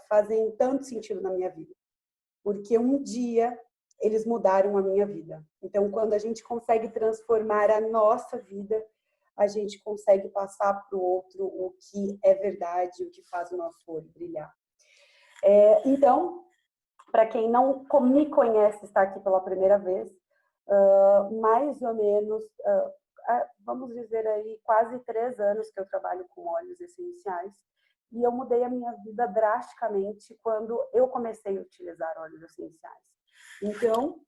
fazem tanto sentido na minha vida, porque um dia eles mudaram a minha vida. Então, quando a gente consegue transformar a nossa vida, a gente consegue passar para o outro o que é verdade, o que faz o nosso olho brilhar. Então, para quem não me conhece, está aqui pela primeira vez, mais ou menos, vamos dizer aí, quase 3 anos que eu trabalho com óleos essenciais, e eu mudei a minha vida drasticamente quando eu comecei a utilizar óleos essenciais. Então,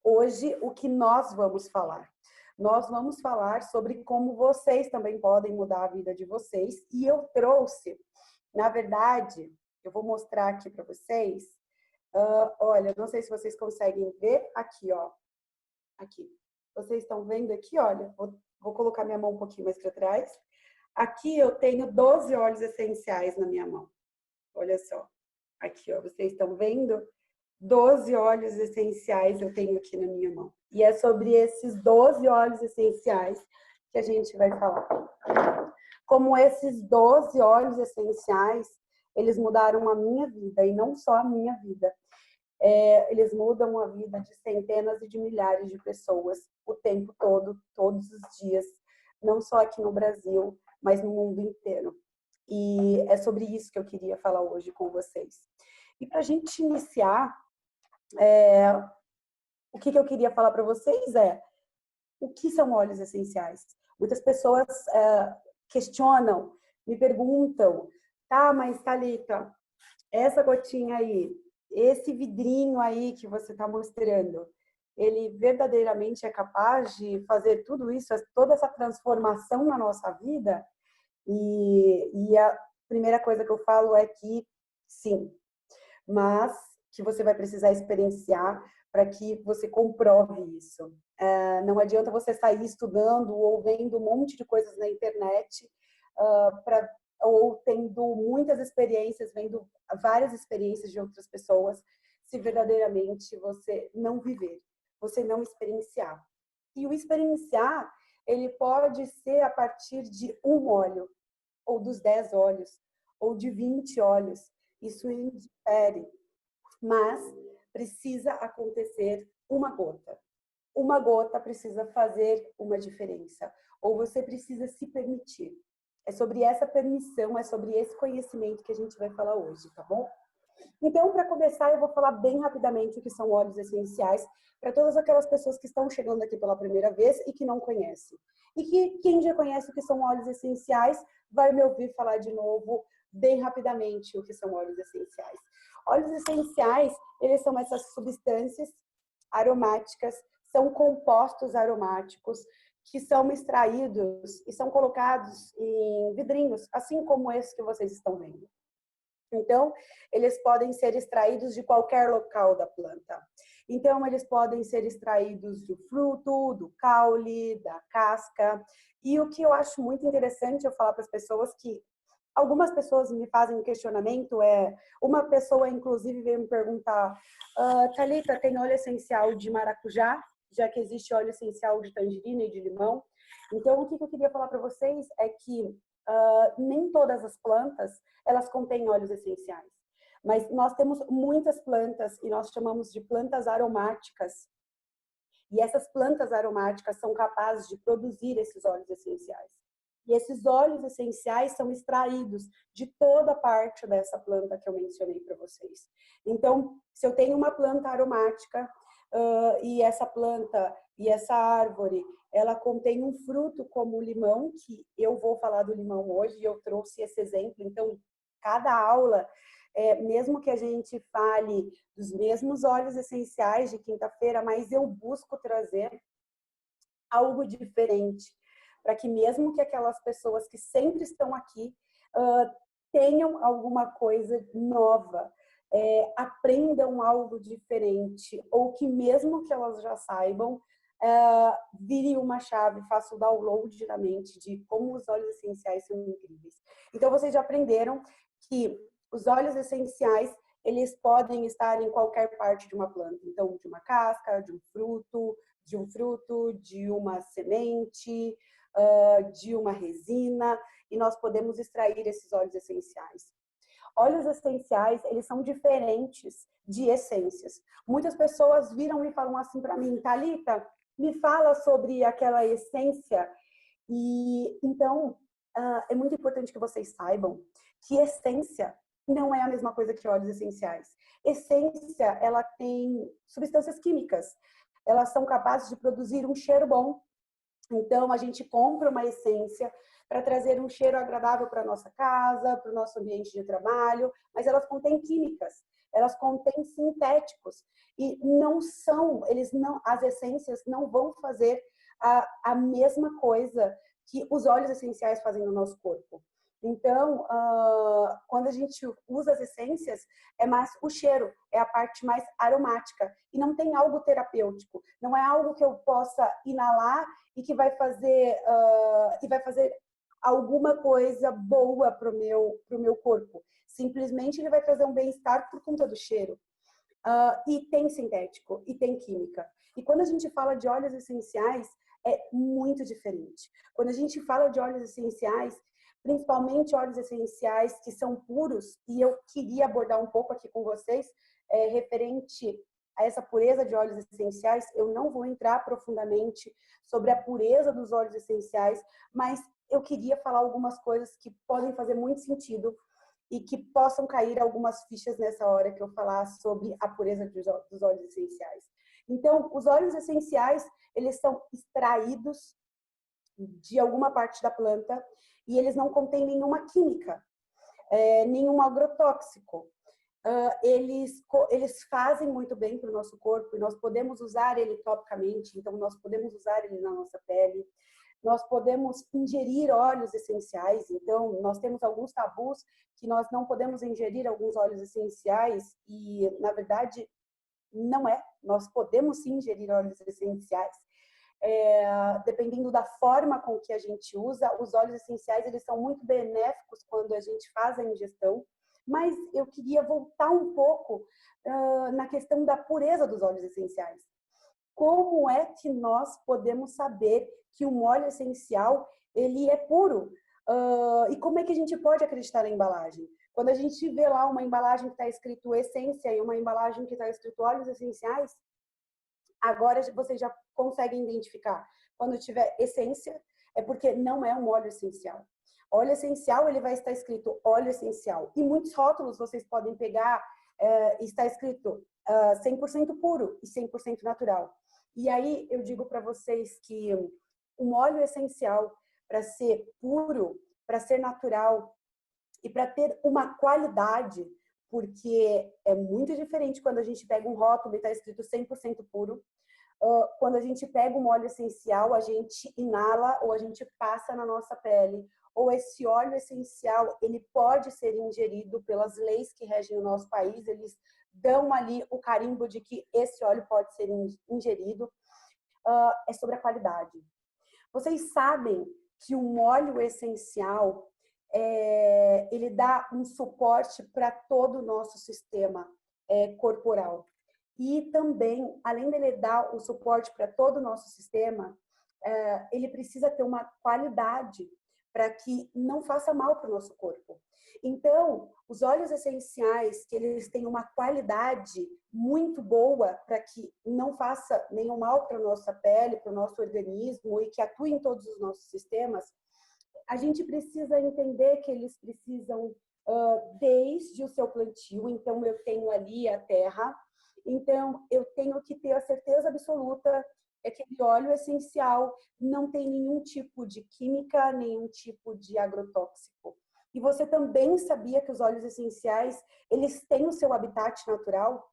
hoje, o que nós vamos falar? Nós vamos falar sobre como vocês também podem mudar a vida de vocês, e eu trouxe, na verdade, eu vou mostrar aqui para vocês, olha, não sei se vocês conseguem ver, aqui, ó, aqui. Vocês estão vendo aqui, olha, vou colocar minha mão um pouquinho mais para trás. Aqui eu tenho 12 óleos essenciais na minha mão. Olha só. Aqui, ó, vocês estão vendo? 12 óleos essenciais eu tenho aqui na minha mão. E é sobre esses 12 óleos essenciais que a gente vai falar. Como esses 12 óleos essenciais, eles mudaram a minha vida, e não só a minha vida. Eles mudam a vida de centenas e de milhares de pessoas o tempo todo, todos os dias, não só aqui no Brasil, mas no mundo inteiro. E é sobre isso que eu queria falar hoje com vocês. E para a gente iniciar, o que eu queria falar para vocês o que são óleos essenciais? Muitas pessoas questionam, me perguntam, tá, mas Thalita, essa gotinha aí, esse vidrinho aí que você está mostrando, ele verdadeiramente é capaz de fazer tudo isso, toda essa transformação na nossa vida? E a primeira coisa que eu falo é que sim, mas que você vai precisar experienciar para que você comprove isso. Não adianta você sair estudando ou vendo um monte de coisas na internet ou tendo muitas experiências, vendo várias experiências de outras pessoas, se verdadeiramente você não viver, você não experienciar. E o experienciar, ele pode ser a partir de um óleo, ou dos 10 óleos, ou de 20 óleos. Isso indifere, mas precisa acontecer uma gota. Uma gota precisa fazer uma diferença, ou você precisa se permitir. É sobre essa permissão, é sobre esse conhecimento que a gente vai falar hoje, tá bom? Então, para começar, eu vou falar bem rapidamente o que são óleos essenciais para todas aquelas pessoas que estão chegando aqui pela primeira vez e que não conhecem. E que quem já conhece o que são óleos essenciais vai me ouvir falar de novo bem rapidamente o que são óleos essenciais. Óleos essenciais, eles são essas substâncias aromáticas, são compostos aromáticos que são extraídos e são colocados em vidrinhos, assim como esse que vocês estão vendo. Então, eles podem ser extraídos de qualquer local da planta. Então, eles podem ser extraídos do fruto, do caule, da casca. E o que eu acho muito interessante eu falar para as pessoas que algumas pessoas me fazem um questionamento, uma pessoa inclusive veio me perguntar, Thalita, tem óleo essencial de maracujá, já que existe óleo essencial de tangerina e de limão? Então, o que eu queria falar para vocês é que nem todas as plantas, elas contêm óleos essenciais. Mas nós temos muitas plantas e nós chamamos de plantas aromáticas. E essas plantas aromáticas são capazes de produzir esses óleos essenciais. E esses óleos essenciais são extraídos de toda parte dessa planta que eu mencionei para vocês. Então, se eu tenho uma planta aromática e essa planta e essa árvore, ela contém um fruto como o limão, que eu vou falar do limão hoje, e eu trouxe esse exemplo. Então, cada aula, mesmo que a gente fale dos mesmos óleos essenciais de quinta-feira, mas eu busco trazer algo diferente, para que mesmo que aquelas pessoas que sempre estão aqui tenham alguma coisa nova, aprendam algo diferente, ou que mesmo que elas já saibam, vire uma chave, faça o download na mente de como os óleos essenciais são incríveis. Então, vocês já aprenderam que os óleos essenciais, eles podem estar em qualquer parte de uma planta. Então, de uma casca, de um fruto, de uma semente, de uma resina, e nós podemos extrair esses óleos essenciais. óleos essenciais, eles são diferentes de essências. Muitas pessoas viram e falam assim para mim, Thalita, me fala sobre aquela essência. E então, é muito importante que vocês saibam que essência não é a mesma coisa que óleos essenciais. Essência, ela tem substâncias químicas. Elas são capazes de produzir um cheiro bom. Então, a gente compra uma essência para trazer um cheiro agradável para a nossa casa, para o nosso ambiente de trabalho, mas elas contêm químicas, elas contêm sintéticos e não são, as essências não vão fazer a mesma coisa que os óleos essenciais fazem no nosso corpo. Então, quando a gente usa as essências, é mais o cheiro, é a parte mais aromática. E não tem algo terapêutico. Não é algo que eu possa inalar e que vai fazer alguma coisa boa para o meu corpo. Simplesmente ele vai trazer um bem-estar por conta do cheiro. E tem sintético, e tem química. E quando a gente fala de óleos essenciais, é muito diferente. Quando a gente fala de óleos essenciais, principalmente óleos essenciais que são puros, e eu queria abordar um pouco aqui com vocês, referente a essa pureza de óleos essenciais. Eu não vou entrar profundamente sobre a pureza dos óleos essenciais, mas eu queria falar algumas coisas que podem fazer muito sentido e que possam cair algumas fichas nessa hora que eu falar sobre a pureza dos óleos essenciais. Então, os óleos essenciais, eles são extraídos de alguma parte da planta e eles não contêm nenhuma química, nenhum agrotóxico. Eles fazem muito bem para o nosso corpo e nós podemos usar ele topicamente, então nós podemos usar ele na nossa pele. Nós podemos ingerir óleos essenciais, então nós temos alguns tabus que nós não podemos ingerir alguns óleos essenciais e, na verdade, não é. Nós podemos sim ingerir óleos essenciais. Dependendo da forma com que a gente usa, os óleos essenciais eles são muito benéficos quando a gente faz a ingestão, mas eu queria voltar um pouco na questão da pureza dos óleos essenciais. Como é que nós podemos saber que um óleo essencial ele é puro? E como é que a gente pode acreditar na embalagem? Quando a gente vê lá uma embalagem que está escrito essência e uma embalagem que está escrito óleos essenciais, agora vocês já conseguem identificar. Quando tiver essência, é porque não é um óleo essencial. Óleo essencial, ele vai estar escrito óleo essencial. E muitos rótulos vocês podem pegar, está escrito 100% puro e 100% natural. E aí eu digo para vocês que um óleo essencial, para ser puro, para ser natural e para ter uma qualidade, porque é muito diferente quando a gente pega um rótulo e está escrito 100% puro. Quando a gente pega um óleo essencial, a gente inala ou a gente passa na nossa pele. Ou esse óleo essencial, ele pode ser ingerido pelas leis que regem o nosso país, eles dão ali o carimbo de que esse óleo pode ser ingerido. É sobre a qualidade. Vocês sabem que um óleo essencial, ele dá um suporte para todo o nosso sistema corporal. E também, além dele dar o suporte para todo o nosso sistema, ele precisa ter uma qualidade para que não faça mal para o nosso corpo. Então, os óleos essenciais, que eles têm uma qualidade muito boa para que não faça nenhum mal para a nossa pele, para o nosso organismo e que atue em todos os nossos sistemas, a gente precisa entender que eles precisam desde o seu plantio. Então, eu tenho ali a terra, então eu tenho que ter a certeza absoluta que aquele óleo essencial não tem nenhum tipo de química, nenhum tipo de agrotóxico. E você também sabia que os óleos essenciais, eles têm o seu habitat natural?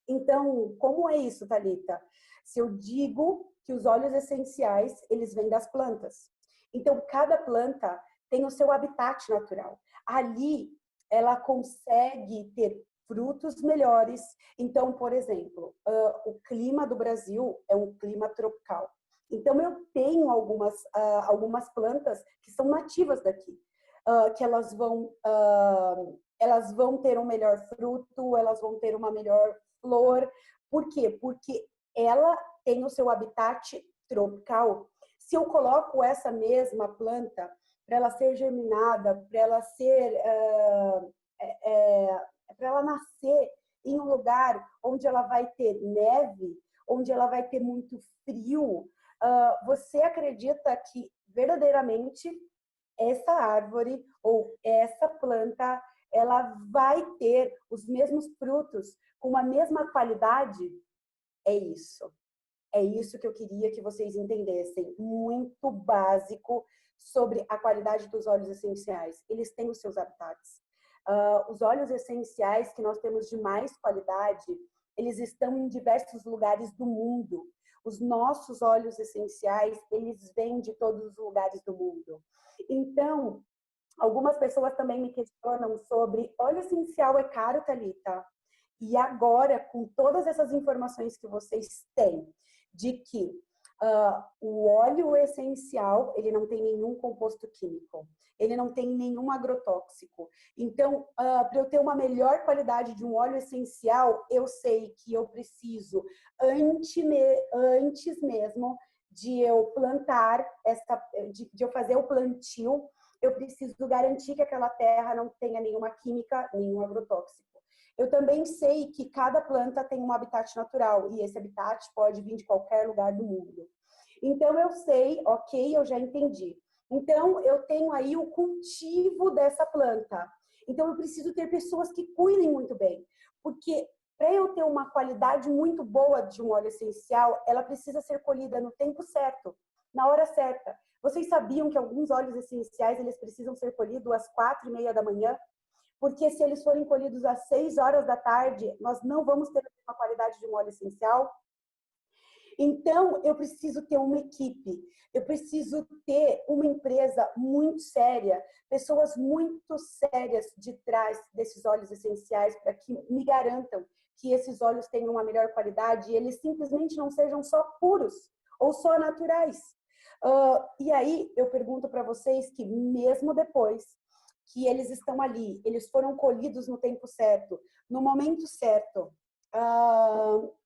Então, como é isso, Thalita? Se eu digo que os óleos essenciais, eles vêm das plantas. Então, cada planta tem o seu habitat natural. Ali, ela consegue ter frutos melhores. Então, por exemplo, o clima do Brasil é um clima tropical. Então, eu tenho algumas plantas que são nativas daqui, que elas vão ter um melhor fruto, elas vão ter uma melhor flor. Por quê? Porque ela tem o seu habitat tropical. Se eu coloco essa mesma planta para ela ser germinada, para ela ser para ela nascer em um lugar onde ela vai ter neve, onde ela vai ter muito frio, você acredita que verdadeiramente essa árvore ou essa planta, ela vai ter os mesmos frutos com a mesma qualidade? É isso. É isso que eu queria que vocês entendessem. Muito básico sobre a qualidade dos óleos essenciais. Eles têm os seus habitats. Os óleos essenciais que nós temos de mais qualidade, eles estão em diversos lugares do mundo. Os nossos óleos essenciais, eles vêm de todos os lugares do mundo. Então, algumas pessoas também me questionam sobre óleo essencial é caro, Thalita? E agora, com todas essas informações que vocês têm, de que o óleo essencial, ele não tem nenhum composto químico, ele não tem nenhum agrotóxico. Então, para eu ter uma melhor qualidade de um óleo essencial, eu sei que eu preciso, antes mesmo de eu plantar, de eu fazer o plantio, eu preciso garantir que aquela terra não tenha nenhuma química, nenhum agrotóxico. Eu também sei que cada planta tem um habitat natural e esse habitat pode vir de qualquer lugar do mundo. Então, eu sei, ok, eu já entendi. Então, eu tenho aí o cultivo dessa planta. Então, eu preciso ter pessoas que cuidem muito bem. Porque para eu ter uma qualidade muito boa de um óleo essencial, ela precisa ser colhida no tempo certo, na hora certa. Vocês sabiam que alguns óleos essenciais, eles precisam ser colhidos às 4:30 da manhã? Porque se eles forem colhidos às 6 horas da tarde, nós não vamos ter a qualidade de um óleo essencial. Então, eu preciso ter uma equipe, eu preciso ter uma empresa muito séria, pessoas muito sérias de trás desses óleos essenciais para que me garantam que esses óleos tenham uma melhor qualidade e eles simplesmente não sejam só puros ou só naturais. E aí, eu pergunto para vocês que mesmo depois que eles estão ali, eles foram colhidos no tempo certo, no momento certo,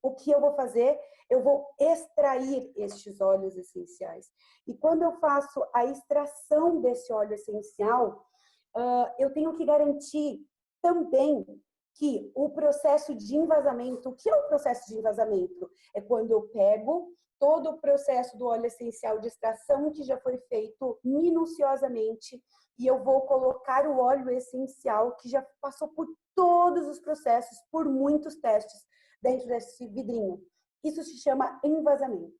o que eu vou fazer? Eu vou extrair estes óleos essenciais. E quando eu faço a extração desse óleo essencial, eu tenho que garantir também que o processo de envasamento, o que é o processo de envasamento? É quando eu pego todo o processo do óleo essencial de extração que já foi feito minuciosamente e eu vou colocar o óleo essencial que já passou por todos os processos, por muitos testes dentro desse vidrinho. Isso se chama envasamento.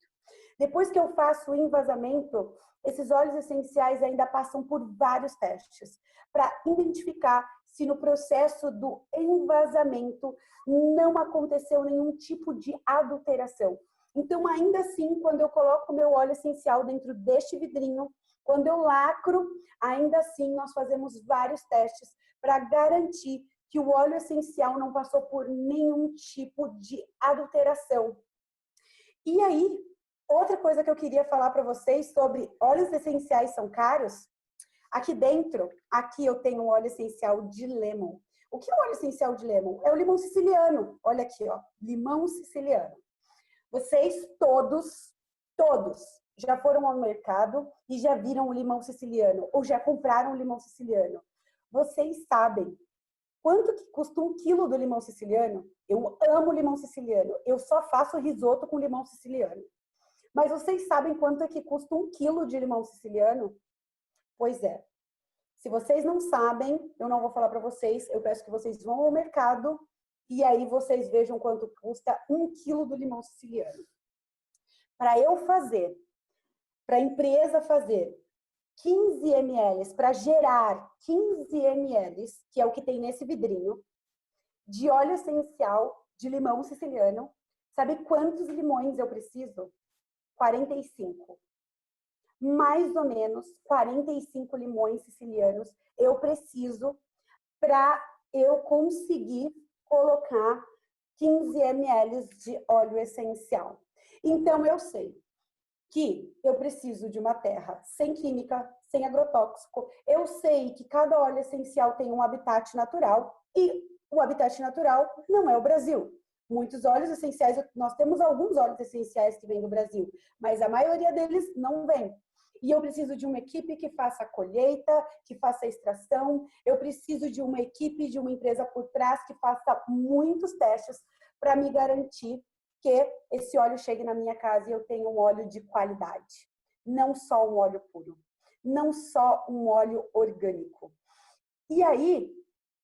Depois que eu faço o envasamento, esses óleos essenciais ainda passam por vários testes para identificar se no processo do envasamento não aconteceu nenhum tipo de adulteração. Então, ainda assim, quando eu coloco o meu óleo essencial dentro deste vidrinho, quando eu lacro, ainda assim nós fazemos vários testes para garantir que o óleo essencial não passou por nenhum tipo de adulteração. E aí, outra coisa que eu queria falar para vocês sobre óleos essenciais são caros. Aqui dentro, aqui eu tenho um óleo essencial de lemon. O que é o óleo essencial de lemon? É o limão siciliano. Olha aqui, ó, limão siciliano. Vocês todos já foram ao mercado e já viram o limão siciliano ou já compraram o limão siciliano. Vocês sabem quanto que custa 1 quilo do limão siciliano? Eu amo limão siciliano. Eu só faço risoto com limão siciliano. Mas vocês sabem quanto é que custa 1 quilo de limão siciliano? Pois é. Se vocês não sabem, eu não vou falar para vocês. Eu peço que vocês vão ao mercado e aí vocês vejam quanto custa 1 quilo do limão siciliano. Para eu fazer, para a empresa fazer 15 ml, para gerar 15 ml, que é o que tem nesse vidrinho, de óleo essencial de limão siciliano, sabe quantos limões eu preciso? 45. Mais ou menos 45 limões sicilianos eu preciso para eu conseguir colocar 15 ml de óleo essencial. Então, eu sei que eu preciso de uma terra sem química, sem agrotóxico. Eu sei que cada óleo essencial tem um habitat natural e o habitat natural não é o Brasil. Muitos óleos essenciais, nós temos alguns óleos essenciais que vêm do Brasil, mas a maioria deles não vem. E eu preciso de uma equipe que faça a colheita, que faça a extração. Eu preciso de uma equipe, de uma empresa por trás que faça muitos testes para me garantir que esse óleo chegue na minha casa e eu tenha um óleo de qualidade. Não só um óleo puro, não só um óleo orgânico. E aí,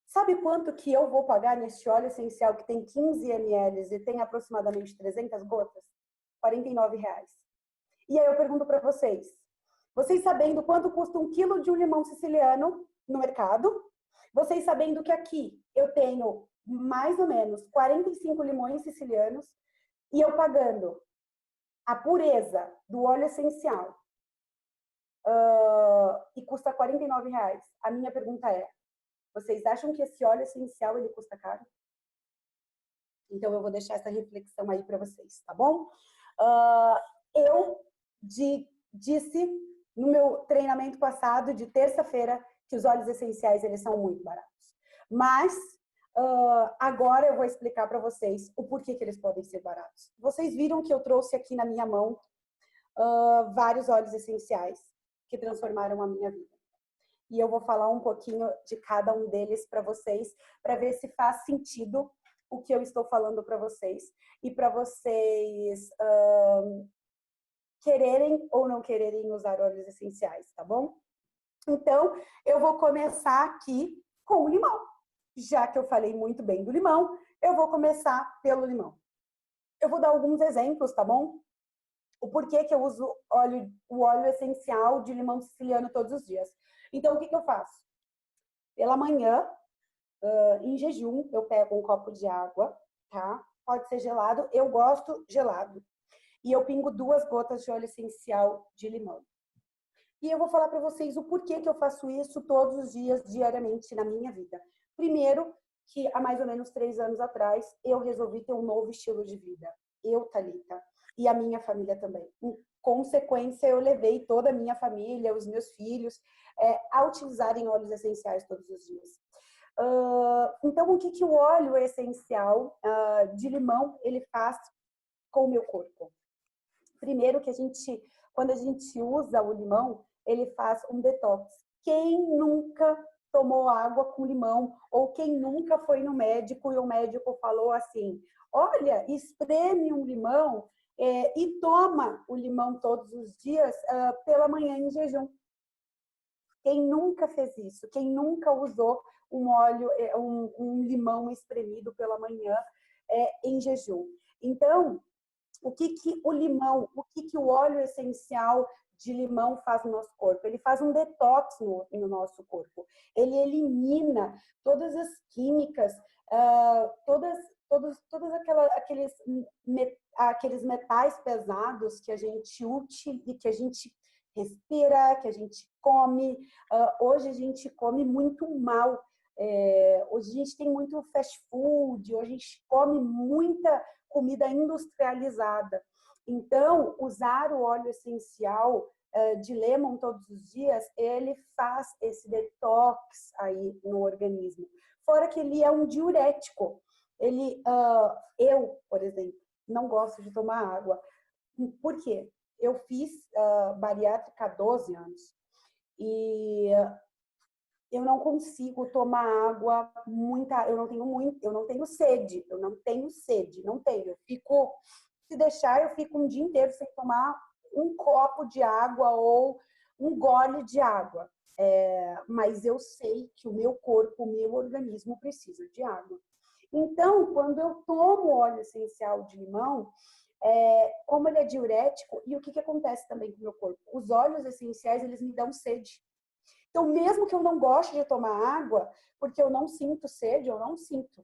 sabe quanto que eu vou pagar nesse óleo essencial que tem 15 ml e tem aproximadamente 300 gotas? R$ 49. E aí eu pergunto para vocês sabendo quanto custa 1 quilo de um limão siciliano no mercado, vocês sabendo que aqui eu tenho mais ou menos 45 limões sicilianos e eu pagando a pureza do óleo essencial e custa R$ 49. A minha pergunta é, vocês acham que esse óleo essencial ele custa caro? Então eu vou deixar essa reflexão aí para vocês, tá bom? Eu disse no meu treinamento passado de terça-feira que os óleos essenciais eles são muito baratos, mas agora eu vou explicar para vocês o porquê que eles podem ser baratos. Vocês viram que eu trouxe aqui na minha mão vários óleos essenciais que transformaram a minha vida. E eu vou falar um pouquinho de cada um deles para vocês, para ver se faz sentido o que eu estou falando para vocês e para vocês quererem ou não quererem usar óleos essenciais, tá bom? Então, eu vou começar aqui com o limão. Já que eu falei muito bem do limão, eu vou começar pelo limão. Eu vou dar alguns exemplos, tá bom? O porquê que eu uso o óleo essencial de limão siciliano todos os dias. Então, o que eu faço? Pela manhã, em jejum, eu pego um copo de água, tá? Pode ser gelado, eu gosto gelado. E eu pingo 2 gotas de óleo essencial de limão. E eu vou falar para vocês o porquê que eu faço isso todos os dias, diariamente na minha vida. Primeiro, que há mais ou menos 3 anos atrás, eu resolvi ter um novo estilo de vida. Eu, Thalita, e a minha família também. Em consequência, eu levei toda a minha família, os meus filhos, a utilizarem óleos essenciais todos os dias. Então, o que o óleo essencial de limão ele faz com o meu corpo? Primeiro que quando a gente usa o limão, ele faz um detox. Quem nunca tomou água com limão ou quem nunca foi no médico e o médico falou assim, olha, espreme um limão e toma o limão todos os dias pela manhã em jejum. Quem nunca fez isso? Quem nunca usou um óleo, um limão espremido pela manhã em jejum? Então, o que o limão, o que o óleo essencial de limão faz no nosso corpo? Ele faz um detox no nosso corpo. Ele elimina todas as químicas, todos aqueles metais pesados que a gente utiliza e que a gente respira, que a gente come. Hoje a gente come muito mal. Hoje a gente tem muito fast food, hoje a gente come muita comida industrializada. Então, usar o óleo essencial de lemon todos os dias, ele faz esse detox aí no organismo. Fora que ele é um diurético. Eu, por exemplo, não gosto de tomar água. Por quê? Eu fiz bariátrica há 12 anos e eu não consigo tomar água eu não tenho sede, se deixar, eu fico um dia inteiro sem tomar um copo de água ou um gole de água. Mas eu sei que o meu corpo, o meu organismo precisa de água. Então, quando eu tomo óleo essencial de limão, como ele é diurético, e o que acontece também com o meu corpo? Os óleos essenciais, eles me dão sede. Então, mesmo que eu não goste de tomar água, porque eu não sinto sede, não sinto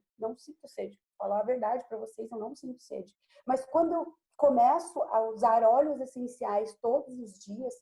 sede. Vou falar a verdade para vocês, eu não sinto sede. Mas quando eu começo a usar óleos essenciais todos os dias,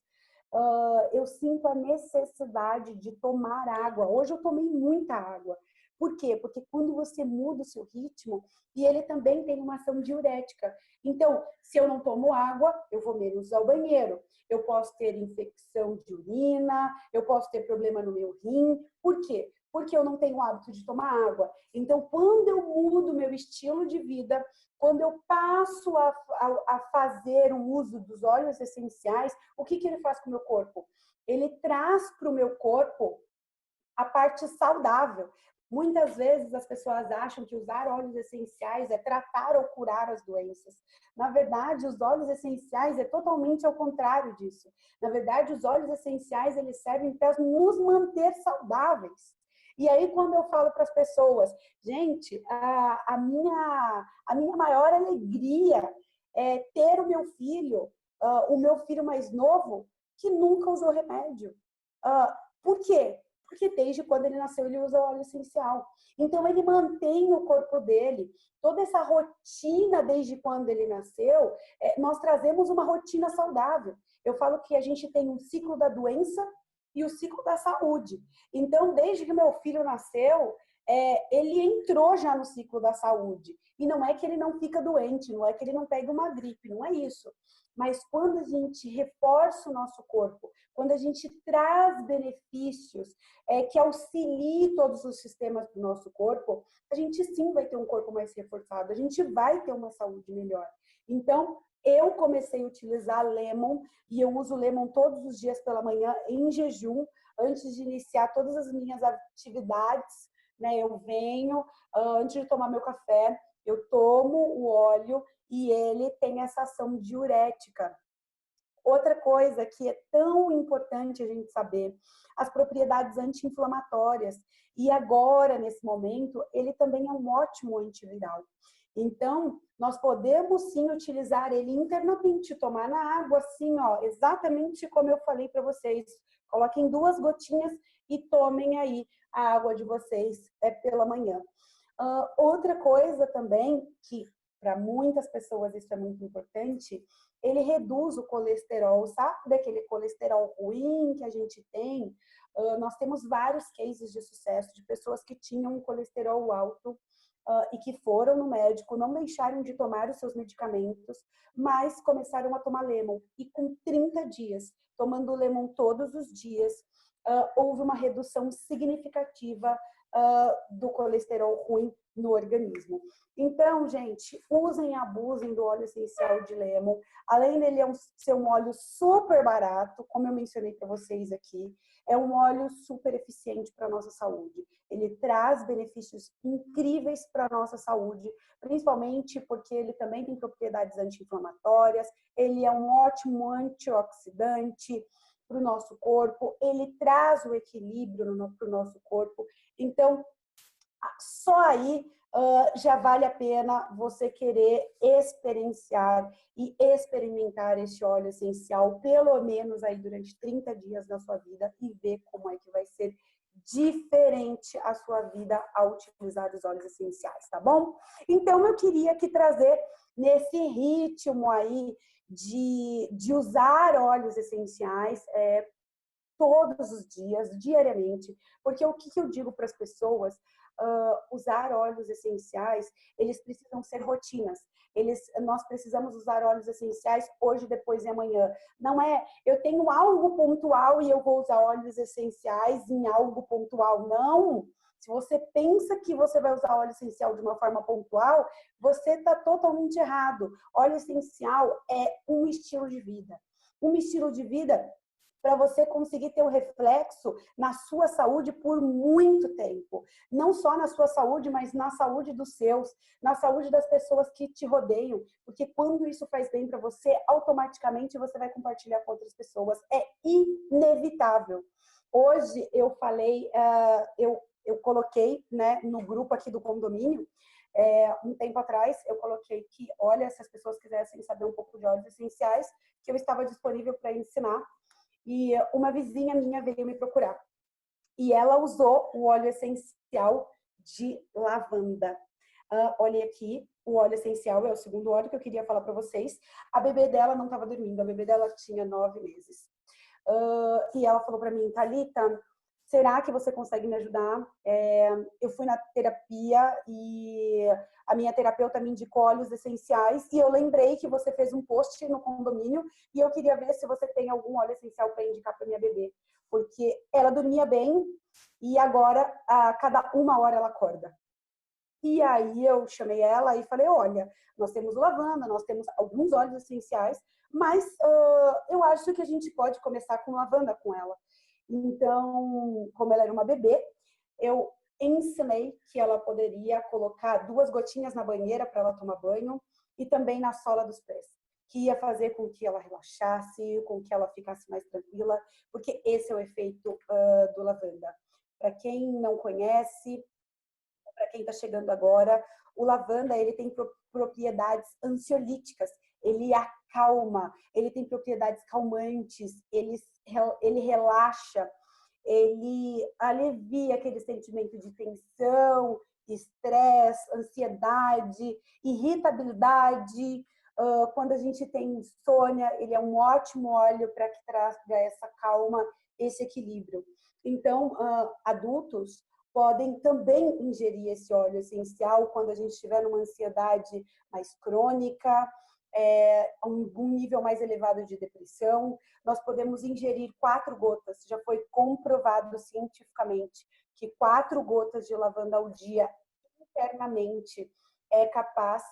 eu sinto a necessidade de tomar água. Hoje eu tomei muita água. Por quê? Porque quando você muda o seu ritmo, e ele também tem uma ação diurética. Então, se eu não tomo água, eu vou menos ao banheiro. Eu posso ter infecção de urina, eu posso ter problema no meu rim. Por quê? porque eu não tenho o hábito de tomar água. Então, quando eu mudo meu estilo de vida, quando eu passo a fazer o uso dos óleos essenciais, o que ele faz com o meu corpo? Ele traz para o meu corpo a parte saudável. Muitas vezes as pessoas acham que usar óleos essenciais é tratar ou curar as doenças. Na verdade, os óleos essenciais é totalmente ao contrário disso. Na verdade, os óleos essenciais eles servem para nos manter saudáveis. E aí, quando eu falo para as pessoas, gente, a minha maior alegria é ter o meu filho mais novo, que nunca usou remédio. Por quê? Porque desde quando ele nasceu, ele usa óleo essencial. Então, ele mantém o corpo dele. Toda essa rotina, desde quando ele nasceu, nós trazemos uma rotina saudável. Eu falo que a gente tem um ciclo da doença e o ciclo da saúde. Então, desde que meu filho nasceu, ele entrou já no ciclo da saúde. E não é que ele não fica doente, não é que ele não pega uma gripe, não é isso. Mas quando a gente reforça o nosso corpo, quando a gente traz benefícios que auxiliem todos os sistemas do nosso corpo, a gente sim vai ter um corpo mais reforçado, a gente vai ter uma saúde melhor. Então, eu comecei a utilizar Lemon e eu uso Lemon todos os dias pela manhã em jejum, antes de iniciar todas as minhas atividades, né? Eu venho, antes de tomar meu café, eu tomo o óleo e ele tem essa ação diurética. Outra coisa que é tão importante a gente saber, as propriedades anti-inflamatórias. E agora, nesse momento, ele também é um ótimo antiviral. Então, nós podemos sim utilizar ele internamente, tomar na água, assim, ó, exatamente como eu falei para vocês. Coloquem 2 gotinhas e tomem aí a água de vocês pela manhã. Outra coisa também, que para muitas pessoas isso é muito importante, ele reduz o colesterol, sabe daquele colesterol ruim que a gente tem? Nós temos vários cases de sucesso de pessoas que tinham um colesterol alto e que foram no médico, não deixaram de tomar os seus medicamentos, mas começaram a tomar Lemon. E com 30 dias, tomando Lemon todos os dias, houve uma redução significativa do colesterol ruim no organismo. Então, gente, usem e abusem do óleo essencial de Lemon. Além dele ser um óleo super barato, como eu mencionei para vocês aqui, é um óleo super eficiente para a nossa saúde. Ele traz benefícios incríveis para a nossa saúde, principalmente porque ele também tem propriedades anti-inflamatórias, ele é um ótimo antioxidante para o nosso corpo, ele traz o equilíbrio para o nosso corpo. Então, só aí já vale a pena você querer experienciar e experimentar esse óleo essencial, pelo menos aí durante 30 dias da sua vida e ver como é que vai ser diferente a sua vida ao utilizar os óleos essenciais, tá bom? Então, eu queria aqui trazer nesse ritmo aí de usar óleos essenciais todos os dias, diariamente, porque o que eu digo para as pessoas, usar óleos essenciais, eles precisam ser rotinas. Nós precisamos usar óleos essenciais hoje, depois e amanhã. Não é, eu tenho algo pontual e eu vou usar óleos essenciais em algo pontual. Não! Se você pensa que você vai usar óleo essencial de uma forma pontual, você está totalmente errado. Óleo essencial é um estilo de vida. Um estilo de vida para você conseguir ter um reflexo na sua saúde por muito tempo. Não só na sua saúde, mas na saúde dos seus, na saúde das pessoas que te rodeiam. Porque quando isso faz bem para você, automaticamente você vai compartilhar com outras pessoas. É inevitável. Hoje eu falei, eu coloquei, né, no grupo aqui do condomínio, um tempo atrás, eu coloquei que, olha, se as pessoas quisessem saber um pouco de óleos essenciais, que eu estava disponível para ensinar. E uma vizinha minha veio me procurar. E ela usou o óleo essencial de lavanda. Olha aqui, o óleo essencial é o segundo óleo que eu queria falar para vocês. A bebê dela não estava dormindo, a bebê dela tinha 9 meses. E ela falou para mim, Thalita, será que você consegue me ajudar? Eu fui na terapia e a minha terapeuta me indicou óleos essenciais e eu lembrei que você fez um post no condomínio e eu queria ver se você tem algum óleo essencial para indicar para minha bebê. porque ela dormia bem e agora a cada 1 hora ela acorda. E aí eu chamei ela e falei, olha, nós temos lavanda, nós temos alguns óleos essenciais, mas eu acho que a gente pode começar com lavanda com ela. Então, como ela era uma bebê, eu ensinei que ela poderia colocar 2 gotinhas na banheira para ela tomar banho e também na sola dos pés, que ia fazer com que ela relaxasse, com que ela ficasse mais tranquila, porque esse é o efeito do lavanda. Para quem não conhece, para quem está chegando agora, o lavanda ele tem propriedades ansiolíticas, ele acalma, ele tem propriedades calmantes, ele relaxa, ele alivia aquele sentimento de tensão, estresse, ansiedade, irritabilidade. Quando a gente tem insônia, ele é um ótimo óleo para que traga essa calma, esse equilíbrio. Então, adultos podem também ingerir esse óleo essencial quando a gente estiver numa ansiedade mais crônica, um nível mais elevado de depressão. Nós podemos ingerir 4 gotas. Já foi comprovado cientificamente que 4 gotas de lavanda ao dia internamente é capaz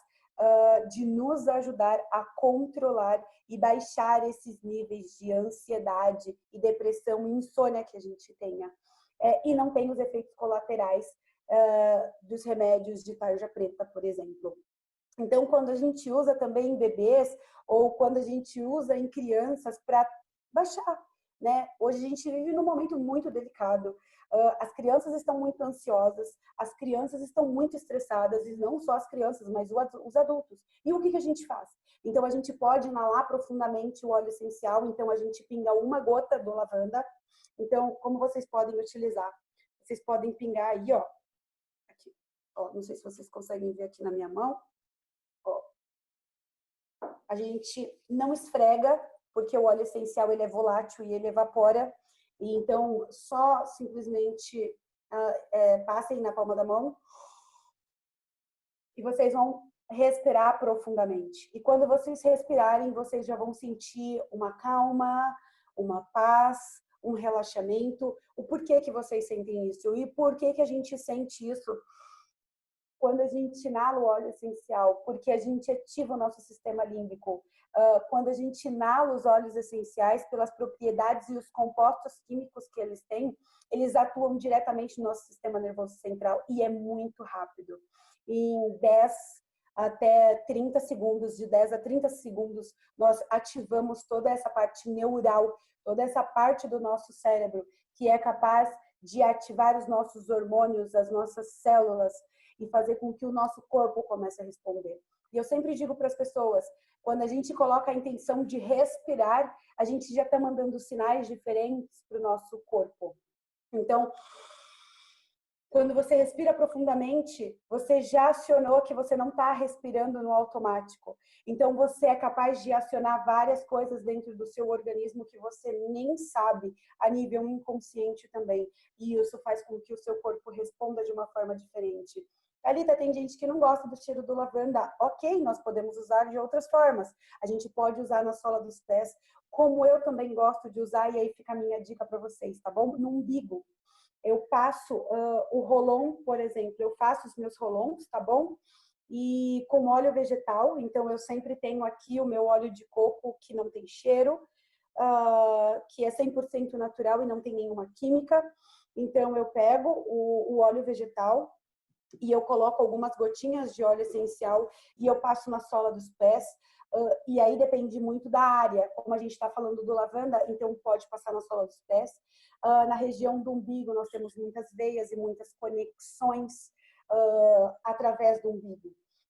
de nos ajudar a controlar e baixar esses níveis de ansiedade e depressão e insônia que a gente tenha. E não tem os efeitos colaterais dos remédios de tarja preta, por exemplo. Então, quando a gente usa também em bebês ou quando a gente usa em crianças para baixar, né? Hoje a gente vive num momento muito delicado. As crianças estão muito ansiosas, as crianças estão muito estressadas, e não só as crianças, mas os adultos. E o que a gente faz? Então, a gente pode inalar profundamente o óleo essencial, então a gente pinga 1 gota do lavanda. Então, como vocês podem utilizar? Vocês podem pingar aí, ó. Aqui. Ó, não sei se vocês conseguem ver aqui na minha mão. Ó. A gente não esfrega, porque o óleo essencial ele é volátil e ele evapora. E então, só simplesmente passem na palma da mão e vocês vão respirar profundamente. E quando vocês respirarem, vocês já vão sentir uma calma, uma paz, um relaxamento. O porquê que vocês sentem isso? E por que a gente sente isso quando a gente inala o óleo essencial? Porque a gente ativa o nosso sistema límbico. Quando a gente inala os óleos essenciais, pelas propriedades e os compostos químicos que eles têm, eles atuam diretamente no nosso sistema nervoso central e é muito rápido. Em 10 até 30 segundos, de 10 a 30 segundos, nós ativamos toda essa parte neural, toda essa parte do nosso cérebro que é capaz de ativar os nossos hormônios, as nossas células e fazer com que o nosso corpo comece a responder. E eu sempre digo para as pessoas, quando a gente coloca a intenção de respirar, a gente já está mandando sinais diferentes para o nosso corpo. Então, quando você respira profundamente, você já acionou que você não está respirando no automático. Então, você é capaz de acionar várias coisas dentro do seu organismo que você nem sabe, a nível inconsciente também. E isso faz com que o seu corpo responda de uma forma diferente. Thalita, tem gente que não gosta do cheiro do lavanda. Ok, nós podemos usar de outras formas. A gente pode usar na sola dos pés, como eu também gosto de usar, e aí fica a minha dica para vocês, tá bom? No umbigo. Eu passo o rolon, por exemplo, eu faço os meus rolons, tá bom? E com óleo vegetal, então eu sempre tenho aqui o meu óleo de coco que não tem cheiro, que é 100% natural e não tem nenhuma química. Então eu pego o óleo vegetal e eu coloco algumas gotinhas de óleo essencial e eu passo na sola dos pés. E aí depende muito da área. Como a gente está falando do lavanda, então pode passar na sola dos pés. Na região do umbigo, nós temos muitas veias e muitas conexões através do umbigo.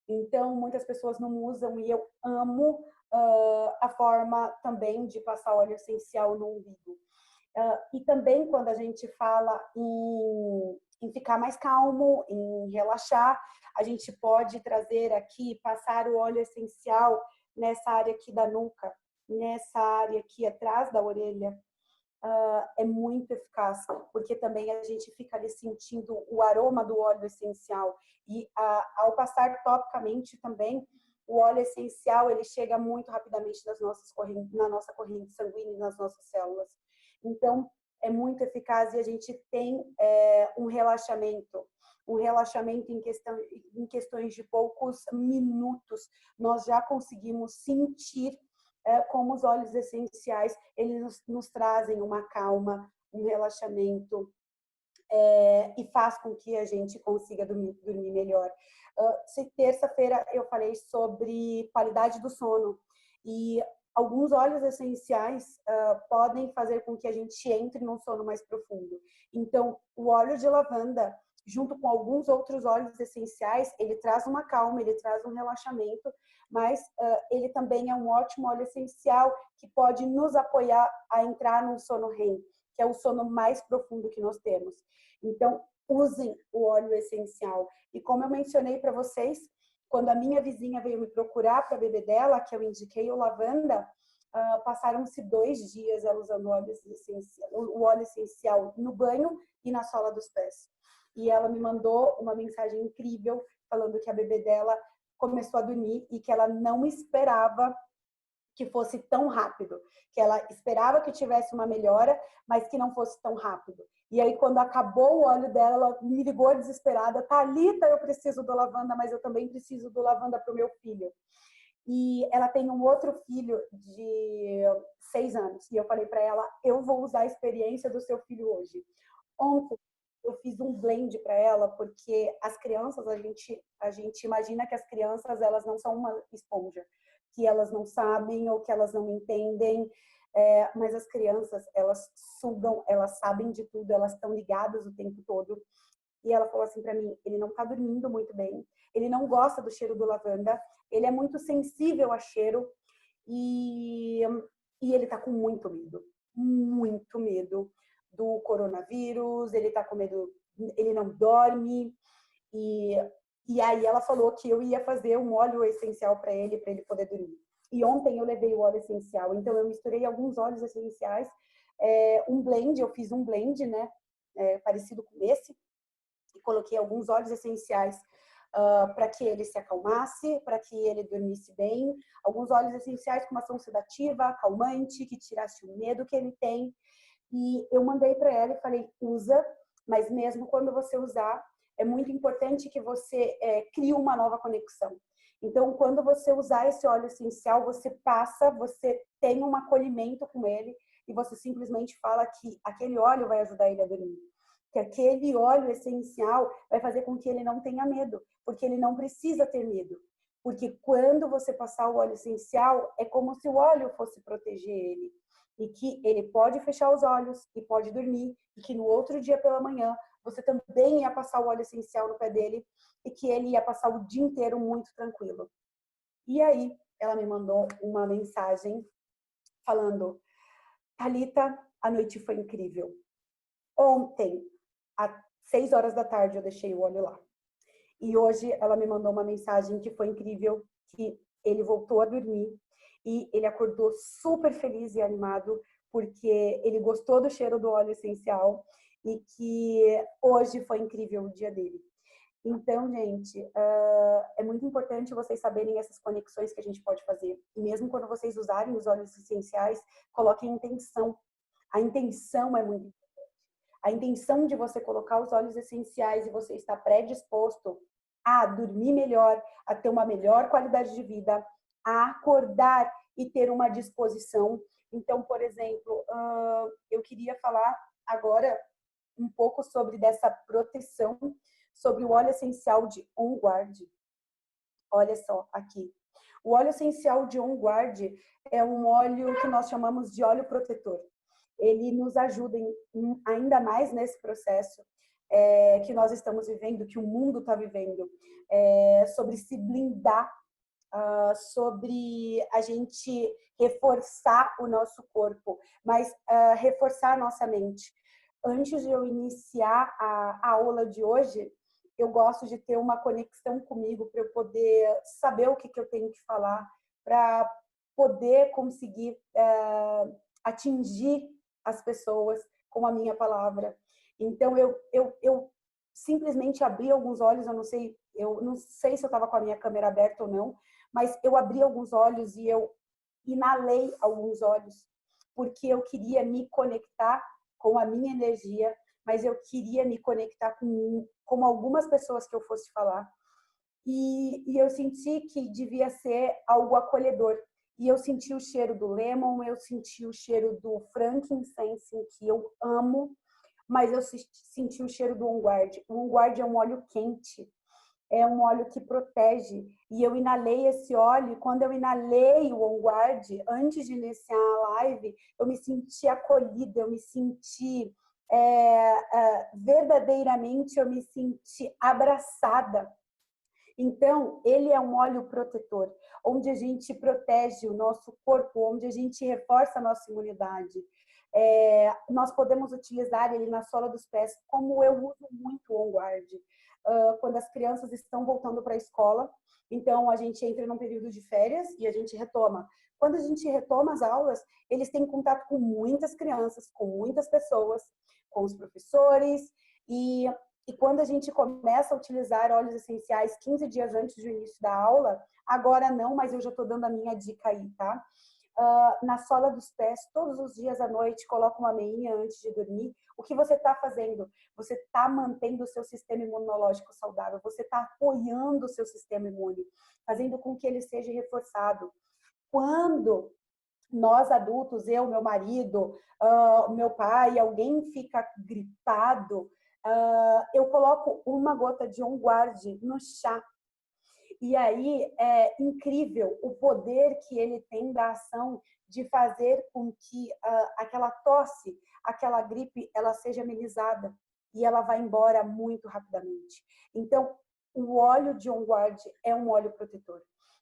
Então, muitas pessoas não usam e eu amo a forma também de passar óleo essencial no umbigo. E também quando a gente fala em ficar mais calmo, em relaxar, a gente pode trazer aqui, passar o óleo essencial nessa área aqui da nuca, nessa área aqui atrás da orelha. É muito eficaz, porque também a gente fica ali sentindo o aroma do óleo essencial. E ao passar topicamente também, o óleo essencial ele chega muito rapidamente na nossa corrente sanguínea e nas nossas células. Então, é muito eficaz e a gente tem um relaxamento em questões de poucos minutos. Nós já conseguimos sentir como os óleos essenciais, eles nos trazem uma calma, um relaxamento, e faz com que a gente consiga dormir melhor. Terça-feira eu falei sobre qualidade do sono e alguns óleos essenciais podem fazer com que a gente entre num sono mais profundo. Então, o óleo de lavanda, junto com alguns outros óleos essenciais, ele traz uma calma, ele traz um relaxamento, mas ele também é um ótimo óleo essencial que pode nos apoiar a entrar num sono REM, que é o sono mais profundo que nós temos. Então, usem o óleo essencial. E como eu mencionei para vocês, quando a minha vizinha veio me procurar para beber dela, que eu indiquei o lavanda, passaram-se 2 dias ela usando o óleo essencial no banho e na sola dos pés. E ela me mandou uma mensagem incrível falando que a bebê dela começou a dormir e que ela não esperava que fosse tão rápido, que ela esperava que tivesse uma melhora, mas que não fosse tão rápido. E aí, quando acabou o óleo dela, ela me ligou desesperada: Thalita, eu preciso do lavanda, mas eu também preciso do lavanda para o meu filho. E ela tem um outro filho de 6 anos. E eu falei para ela: eu vou usar a experiência do seu filho hoje. Ontem, eu fiz um blend para ela, porque as crianças, a gente imagina que as crianças, elas não são uma esponja, que elas não sabem ou que elas não entendem, mas as crianças, elas sugam, elas sabem de tudo, elas estão ligadas o tempo todo. E ela falou assim para mim: ele não está dormindo muito bem, ele não gosta do cheiro do lavanda, ele é muito sensível a cheiro e ele está com muito medo do coronavírus, ele está com medo, ele não dorme. E aí ela falou que eu ia fazer um óleo essencial para ele poder dormir. E ontem eu levei o óleo essencial, então eu misturei alguns óleos essenciais, eu fiz um blend, né, parecido com esse, e coloquei alguns óleos essenciais para que ele se acalmasse, para que ele dormisse bem, alguns óleos essenciais com uma ação sedativa, acalmante, que tirasse o medo que ele tem. E eu mandei para ela e falei: usa, mas mesmo quando você usar, é muito importante que você crie uma nova conexão. Então, quando você usar esse óleo essencial, você tem um acolhimento com ele e você simplesmente fala que aquele óleo vai ajudar ele a dormir. Que aquele óleo essencial vai fazer com que ele não tenha medo, porque ele não precisa ter medo. Porque quando você passar o óleo essencial, é como se o óleo fosse proteger ele. E que ele pode fechar os olhos e pode dormir, e que no outro dia pela manhã você também ia passar o óleo essencial no pé dele e que ele ia passar o dia inteiro muito tranquilo. E aí ela me mandou uma mensagem falando: Thalita, a noite foi incrível. Ontem, às 6 horas da tarde, eu deixei o óleo lá. E hoje ela me mandou uma mensagem que foi incrível, que ele voltou a dormir e ele acordou super feliz e animado porque ele gostou do cheiro do óleo essencial e que hoje foi incrível o dia dele. Então, gente, é muito importante vocês saberem essas conexões que a gente pode fazer. E mesmo quando vocês usarem os óleos essenciais, coloquem intenção. A intenção é muito importante. A intenção de você colocar os óleos essenciais e você estar predisposto a dormir melhor, a ter uma melhor qualidade de vida, a acordar e ter uma disposição. Então, por exemplo, eu queria falar agora um pouco sobre dessa proteção, sobre o óleo essencial de On Guard. Olha só aqui. O óleo essencial de On Guard é um óleo que nós chamamos de óleo protetor. Ele nos ajuda ainda mais nesse processo que nós estamos vivendo, que o mundo está vivendo, sobre se blindar, sobre a gente reforçar o nosso corpo, mas reforçar a nossa mente. Antes de eu iniciar a aula de hoje, eu gosto de ter uma conexão comigo para eu poder saber o que eu tenho que falar, para poder conseguir atingir as pessoas com a minha palavra. Então, eu simplesmente abri alguns olhos, eu não sei se eu estava com a minha câmera aberta ou não, mas eu abri alguns olhos e eu inalei alguns olhos, porque eu queria me conectar com a minha energia, mas eu queria me conectar com algumas pessoas que eu fosse falar. E eu senti que devia ser algo acolhedor. E eu senti o cheiro do lemon, eu senti o cheiro do frankincense, que eu amo, mas eu senti o cheiro do On Guard. O On Guard é um óleo quente, é um óleo que protege. E eu inalei esse óleo, e quando eu inalei o On Guard, antes de iniciar a live, eu me senti acolhida, eu me senti verdadeiramente, eu me senti abraçada. Então, ele é um óleo protetor, onde a gente protege o nosso corpo, onde a gente reforça a nossa imunidade. Nós podemos utilizar ele na sola dos pés, como eu uso muito o On Guard. Quando as crianças estão voltando para a escola, então a gente entra num período de férias e a gente retoma. Quando a gente retoma as aulas, eles têm contato com muitas crianças, com muitas pessoas, com os professores, e quando a gente começa a utilizar óleos essenciais 15 dias antes do início da aula, agora não, mas eu já estou dando a minha dica aí, tá? Na sola dos pés, todos os dias à noite, coloca uma meinha antes de dormir. O que você está fazendo? Você está mantendo o seu sistema imunológico saudável, você está apoiando o seu sistema imune, fazendo com que ele seja reforçado. Quando nós adultos, eu, meu marido, meu pai, alguém fica gripado, eu coloco uma gota de On Guard no chá. E aí é incrível o poder que ele tem da ação de fazer com que aquela tosse, aquela gripe, ela seja amenizada e ela vai embora muito rapidamente. Então, o óleo de On Guard é um óleo protetor.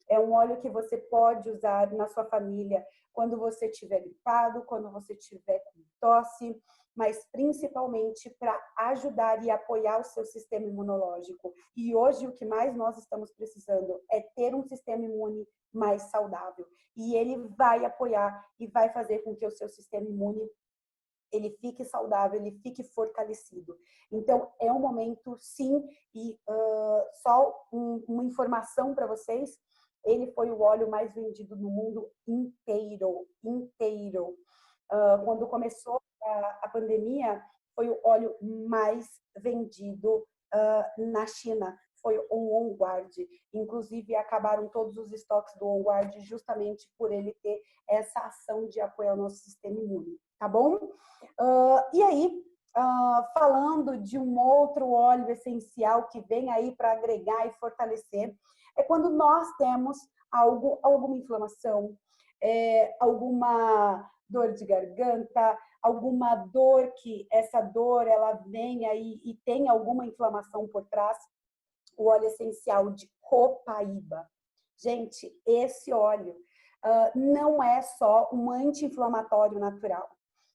É um óleo que você pode usar na sua família quando você estiver gripado, quando você estiver com tosse, mas principalmente para ajudar e apoiar o seu sistema imunológico. E hoje o que mais nós estamos precisando é ter um sistema imune mais saudável. E ele vai apoiar e vai fazer com que o seu sistema imune ele fique saudável, ele fique fortalecido. Então, é um momento, sim, e só uma informação para vocês, ele foi o óleo mais vendido no mundo inteiro. Quando começou a pandemia, foi o óleo mais vendido na China, foi o On Guard. Inclusive, acabaram todos os estoques do On Guard justamente por ele ter essa ação de apoiar o nosso sistema imune, tá bom? E aí, falando de um outro óleo essencial que vem aí para agregar e fortalecer, é quando nós temos alguma inflamação, alguma dor de garganta, alguma dor que essa dor ela vem aí e tem alguma inflamação por trás, o óleo essencial de copaíba. Gente, esse óleo não é só um anti-inflamatório natural.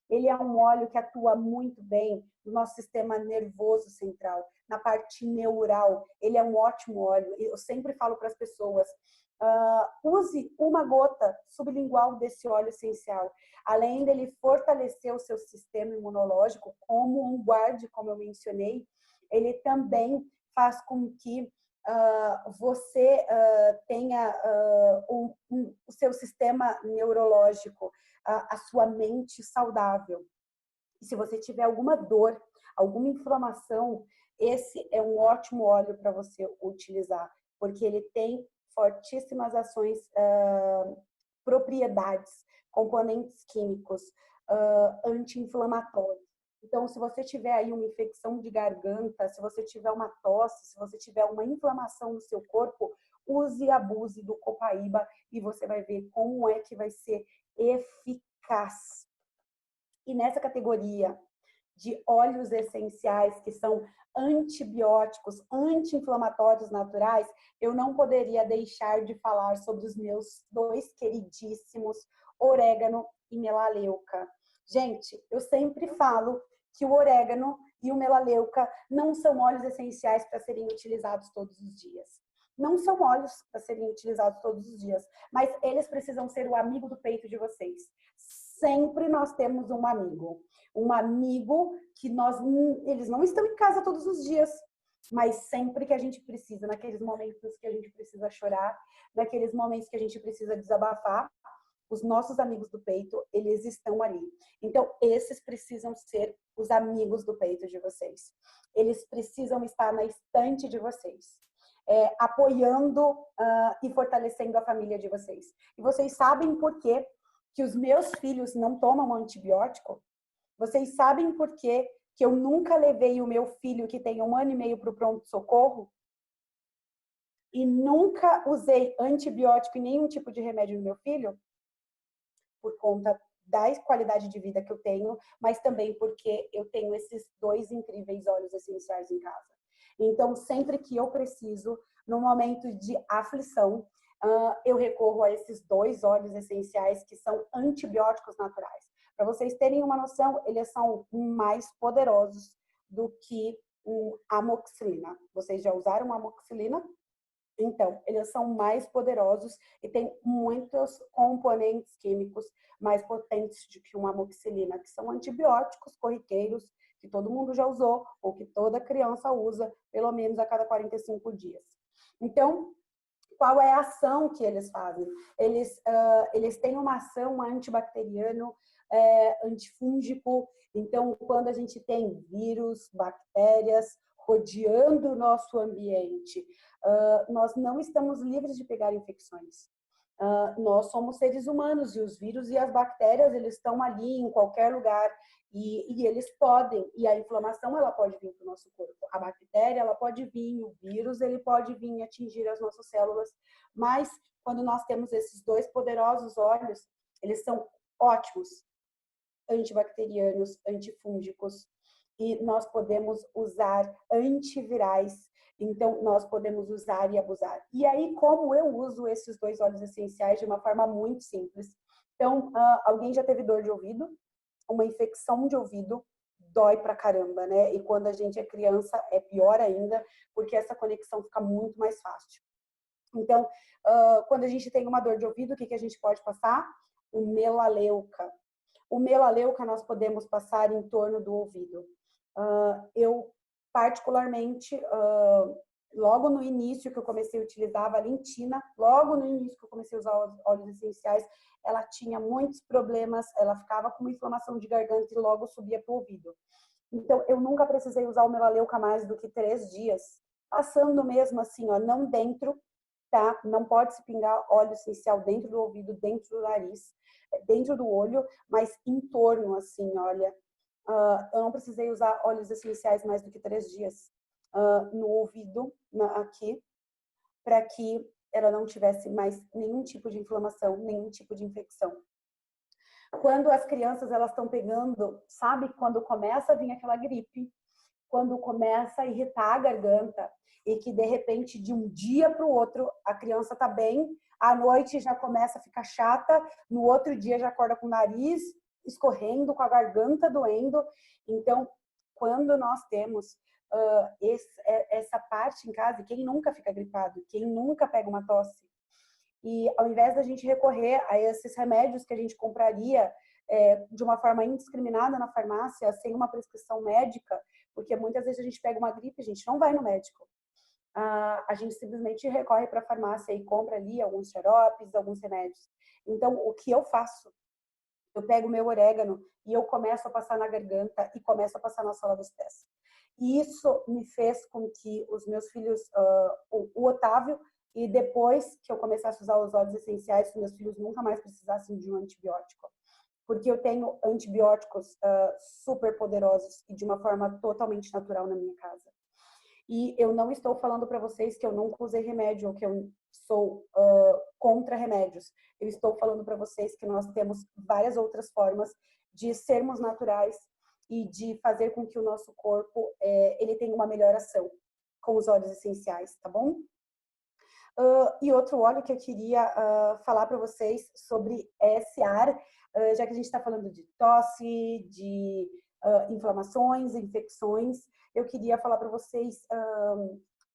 Ele é um óleo que atua muito bem no nosso sistema nervoso central, na parte neural. Ele é um ótimo óleo. Eu sempre falo para as pessoas, use uma gota sublingual desse óleo essencial. Além dele fortalecer o seu sistema imunológico, como um guarde, como eu mencionei, ele também faz com que você tenha o seu sistema neurológico, a sua mente saudável. E se você tiver alguma dor, alguma inflamação, esse é um ótimo óleo para você utilizar, porque ele tem fortíssimas ações, propriedades, componentes químicos, anti-inflamatórios. Então, se você tiver aí uma infecção de garganta, se você tiver uma tosse, se você tiver uma inflamação no seu corpo, use e abuse do copaíba e você vai ver como é que vai ser eficaz. E nessa categoria de óleos essenciais, que são antibióticos, anti-inflamatórios naturais, eu não poderia deixar de falar sobre os meus dois queridíssimos, orégano e melaleuca. Gente, eu sempre falo que o orégano e o melaleuca não são óleos essenciais para serem utilizados todos os dias. Não são óleos para serem utilizados todos os dias, mas eles precisam ser o amigo do peito de vocês. Sempre nós temos um amigo que eles não estão em casa todos os dias, mas sempre que a gente precisa, naqueles momentos que a gente precisa chorar, naqueles momentos que a gente precisa desabafar, os nossos amigos do peito, eles estão ali. Então, esses precisam ser os amigos do peito de vocês. Eles precisam estar na estante de vocês, apoiando e fortalecendo a família de vocês. E vocês sabem por quê que os meus filhos não tomam antibiótico? Vocês sabem por quê que eu nunca levei o meu filho, que tem 1 ano e meio, para o pronto-socorro? E nunca usei antibiótico e nenhum tipo de remédio no meu filho? Por conta da qualidade de vida que eu tenho, mas também porque eu tenho esses 2 incríveis óleos essenciais em casa. Então, sempre que eu preciso, no momento de aflição, eu recorro a esses 2 óleos essenciais que são antibióticos naturais. Para vocês terem uma noção, eles são mais poderosos do que amoxicilina. Vocês já usaram amoxicilina? Então, eles são mais poderosos e têm muitos componentes químicos mais potentes do que uma amoxicilina, que são antibióticos corriqueiros, que todo mundo já usou, ou que toda criança usa, pelo menos a cada 45 dias. Então, qual é a ação que eles fazem? Eles têm uma ação antibacteriano, antifúngico. Então, quando a gente tem vírus, bactérias rodeando o nosso ambiente, nós não estamos livres de pegar infecções. Nós somos seres humanos e os vírus e as bactérias, eles estão ali em qualquer lugar e eles podem, e a inflamação ela pode vir para o nosso corpo. A bactéria ela pode vir, o vírus ele pode vir e atingir as nossas células, mas quando nós temos esses 2 poderosos óleos, eles são ótimos, antibacterianos, antifúngicos, e nós podemos usar antivirais, então nós podemos usar e abusar. E aí, como eu uso esses 2 óleos essenciais de uma forma muito simples? Então, alguém já teve dor de ouvido? Uma infecção de ouvido dói pra caramba, né? E quando a gente é criança é pior ainda, porque essa conexão fica muito mais fácil. Então, quando a gente tem uma dor de ouvido, o que a gente pode passar? O melaleuca. O melaleuca nós podemos passar em torno do ouvido. Eu, particularmente, logo no início que eu comecei a utilizar a Valentina, logo no início que eu comecei a usar os óleos essenciais, ela tinha muitos problemas, ela ficava com uma inflamação de garganta e logo subia para o ouvido. Então, eu nunca precisei usar o melaleuca mais do que 3 dias, passando mesmo assim, ó, não dentro, tá? Não pode se pingar óleo essencial dentro do ouvido, dentro do nariz, dentro do olho, mas em torno, assim, olha. Eu não precisei usar óleos essenciais mais do que 3 dias no ouvido, aqui, para que ela não tivesse mais nenhum tipo de inflamação, nenhum tipo de infecção. Quando as crianças elas estão pegando, sabe, quando começa a vir aquela gripe, quando começa a irritar a garganta e que de repente de um dia para o outro a criança está bem, à noite já começa a ficar chata, no outro dia já acorda com o nariz escorrendo, com a garganta doendo. Então, quando nós temos essa parte em casa, quem nunca fica gripado, quem nunca pega uma tosse, e ao invés da gente recorrer a esses remédios que a gente compraria de uma forma indiscriminada na farmácia, sem uma prescrição médica, porque muitas vezes a gente pega uma gripe, a gente não vai no médico. A gente simplesmente recorre para a farmácia e compra ali alguns xaropes, alguns remédios. Então, o que eu faço? Eu pego o meu orégano e eu começo a passar na garganta e começo a passar na sola dos pés. E isso me fez com que os meus filhos, o Otávio, e depois que eu começasse a usar os óleos essenciais, que meus filhos nunca mais precisassem de um antibiótico. Porque eu tenho antibióticos super poderosos e de uma forma totalmente natural na minha casa. E eu não estou falando para vocês que eu nunca usei remédio ou que eu sou contra remédios. Eu estou falando para vocês que nós temos várias outras formas de sermos naturais e de fazer com que o nosso corpo ele tenha uma melhor ação com os óleos essenciais, tá bom? E outro óleo que eu queria falar para vocês sobre esse ar, já que a gente está falando de tosse, de inflamações, infecções, eu queria falar para vocês,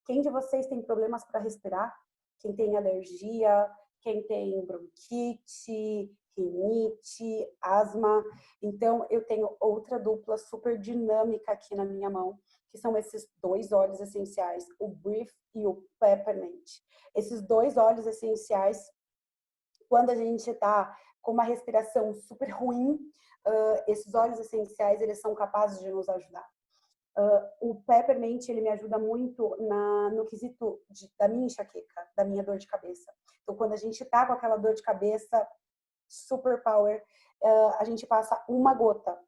quem de vocês tem problemas para respirar? Quem tem alergia, quem tem bronquite, rinite, asma. Então, eu tenho outra dupla super dinâmica aqui na minha mão, que são esses 2 óleos essenciais, o Brief e o Peppermint. Esses 2 óleos essenciais, quando a gente está com uma respiração super ruim, esses óleos essenciais, eles são capazes de nos ajudar. O Peppermint, ele me ajuda muito no quesito da minha enxaqueca, da minha dor de cabeça. Então, quando a gente tá com aquela dor de cabeça, super power, a gente passa uma gota.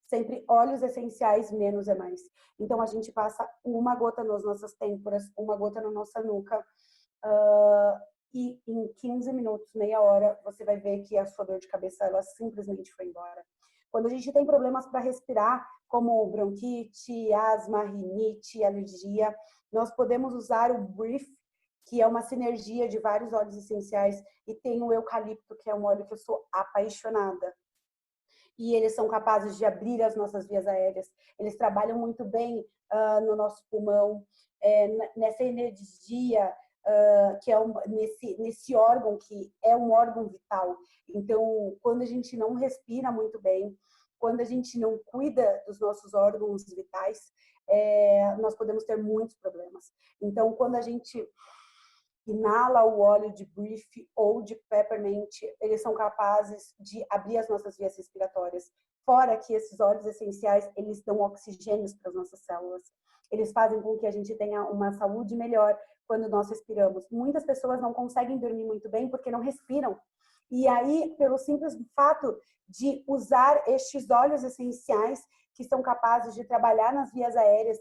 Sempre óleos essenciais, menos é mais. Então, a gente passa uma gota nas nossas têmporas, uma gota na nossa nuca, e em 15 minutos, meia hora, você vai ver que a sua dor de cabeça, ela simplesmente foi embora. Quando a gente tem problemas para respirar, como bronquite, asma, rinite, alergia, nós podemos usar o Brief, que é uma sinergia de vários óleos essenciais, e tem o eucalipto, que é um óleo que eu sou apaixonada. E eles são capazes de abrir as nossas vias aéreas. Eles trabalham muito bem no nosso pulmão, nessa energia, que é nesse órgão que é um órgão vital. Então, quando a gente não respira muito bem, quando a gente não cuida dos nossos órgãos vitais, nós podemos ter muitos problemas. Então, quando a gente inala o óleo de Brief ou de Peppermint, eles são capazes de abrir as nossas vias respiratórias. Fora que esses óleos essenciais, eles dão oxigênio para as nossas células. Eles fazem com que a gente tenha uma saúde melhor quando nós respiramos. Muitas pessoas não conseguem dormir muito bem porque não respiram. E aí, pelo simples fato de usar estes óleos essenciais que são capazes de trabalhar nas vias aéreas,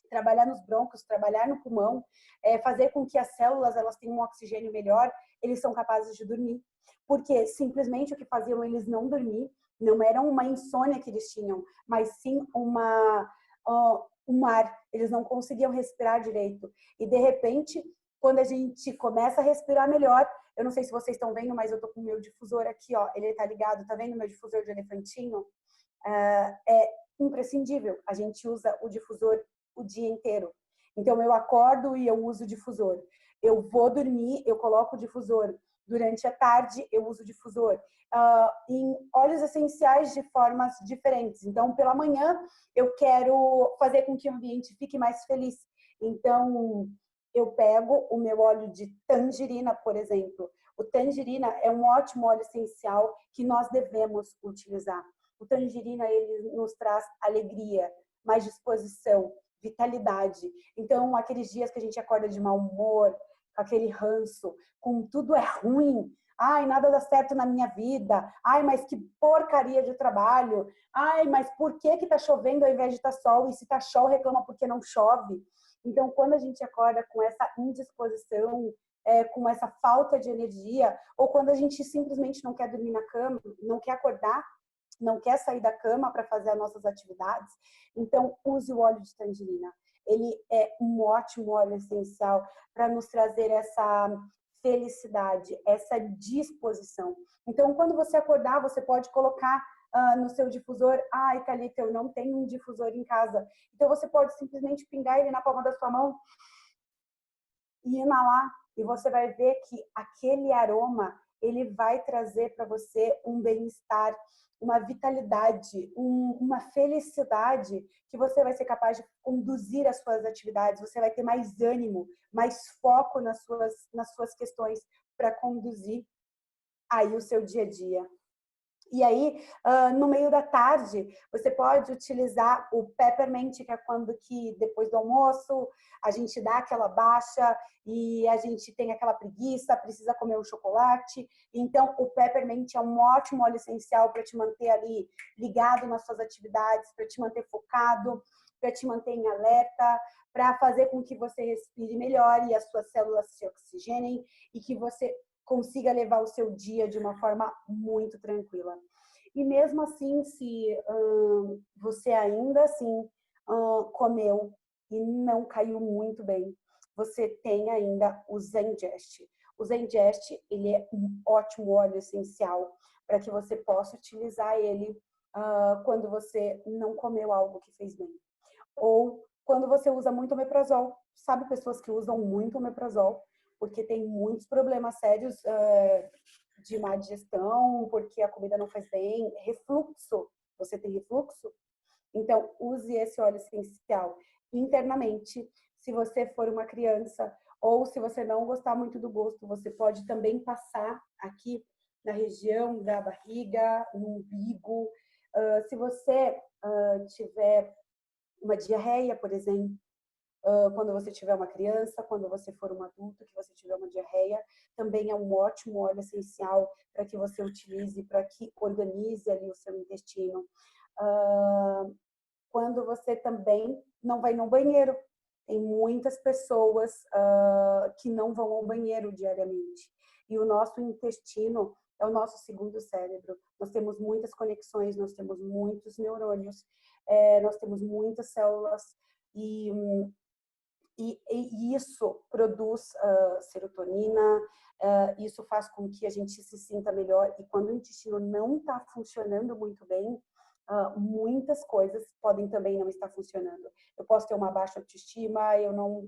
trabalhar nos brônquios, trabalhar no pulmão, fazer com que as células elas tenham um oxigênio melhor, eles são capazes de dormir. Porque simplesmente o que faziam eles não dormir, não era uma insônia que eles tinham, mas sim um mar. Eles não conseguiam respirar direito. E de repente, quando a gente começa a respirar melhor, eu não sei se vocês estão vendo, mas eu tô com o meu difusor aqui, ó, ele tá ligado, tá vendo o meu difusor de elefantinho? É imprescindível. A gente usa o difusor o dia inteiro. Então, eu acordo e eu uso o difusor. Eu vou dormir, eu coloco o difusor. Durante a tarde, eu uso o difusor. Em óleos essenciais de formas diferentes. Então, pela manhã, eu quero fazer com que o ambiente fique mais feliz. Então, eu pego o meu óleo de tangerina, por exemplo. O tangerina é um ótimo óleo essencial que nós devemos utilizar. O tangerina, ele nos traz alegria, mais disposição, vitalidade. Então, aqueles dias que a gente acorda de mau humor, com aquele ranço, com tudo é ruim, ai, nada dá certo na minha vida, ai, mas que porcaria de trabalho, ai, mas por que tá chovendo ao invés de estar sol? E se tá sol, reclama porque não chove. Então, quando a gente acorda com essa indisposição, com essa falta de energia, ou quando a gente simplesmente não quer dormir na cama, não quer acordar, não quer sair da cama para fazer as nossas atividades, então use o óleo de tangerina. Ele é um ótimo óleo essencial para nos trazer essa felicidade, essa disposição. Então, quando você acordar, você pode colocar no seu difusor, ai, Thalita, eu não tenho um difusor em casa. Então, você pode simplesmente pingar ele na palma da sua mão e inalar, e você vai ver que aquele aroma, ele vai trazer para você um bem-estar, uma vitalidade, uma felicidade que você vai ser capaz de conduzir as suas atividades, você vai ter mais ânimo, mais foco nas suas questões para conduzir aí o seu dia a dia. E aí, no meio da tarde, você pode utilizar o peppermint, que é quando que depois do almoço a gente dá aquela baixa e a gente tem aquela preguiça, precisa comer um chocolate. Então, o peppermint é um ótimo óleo essencial para te manter ali ligado nas suas atividades, para te manter focado, para te manter em alerta, para fazer com que você respire melhor e as suas células se oxigenem e que você consiga levar o seu dia de uma forma muito tranquila. E mesmo assim, se você ainda assim comeu e não caiu muito bem, você tem ainda o Zengest. O Zengest, ele é um ótimo óleo essencial para que você possa utilizar ele quando você não comeu algo que fez bem. Ou quando você usa muito omeprazol. Sabe pessoas que usam muito omeprazol porque tem muitos problemas sérios de má digestão, porque a comida não faz bem, refluxo. Você tem refluxo? Então, use esse óleo essencial internamente. Se você for uma criança ou se você não gostar muito do gosto, você pode também passar aqui na região da barriga, no umbigo. Se você tiver uma diarreia, por exemplo, quando você tiver uma criança, quando você for um adulto, que você tiver uma diarreia, também é um ótimo óleo essencial para que você utilize, para que organize ali o seu intestino. Quando você também não vai no banheiro. Tem muitas pessoas que não vão ao banheiro diariamente. E o nosso intestino é o nosso segundo cérebro. Nós temos muitas conexões, nós temos muitos neurônios, nós temos muitas células e isso produz serotonina, isso faz com que a gente se sinta melhor. E quando o intestino não está funcionando muito bem, muitas coisas podem também não estar funcionando. Eu posso ter uma baixa autoestima,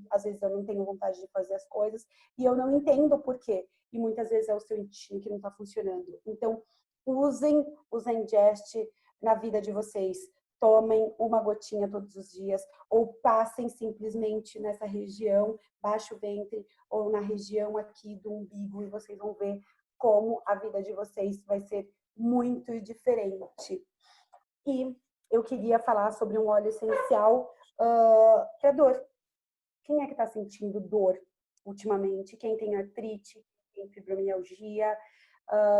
às vezes eu não tenho vontade de fazer as coisas e eu não entendo por quê. E muitas vezes é o seu intestino que não está funcionando. Então, usem o Zengest na vida de vocês. Tomem uma gotinha todos os dias ou passem simplesmente nessa região, baixo ventre, ou na região aqui do umbigo e vocês vão ver como a vida de vocês vai ser muito diferente. E eu queria falar sobre um óleo essencial para dor. Quem é que está sentindo dor ultimamente? Quem tem artrite, quem tem fibromialgia,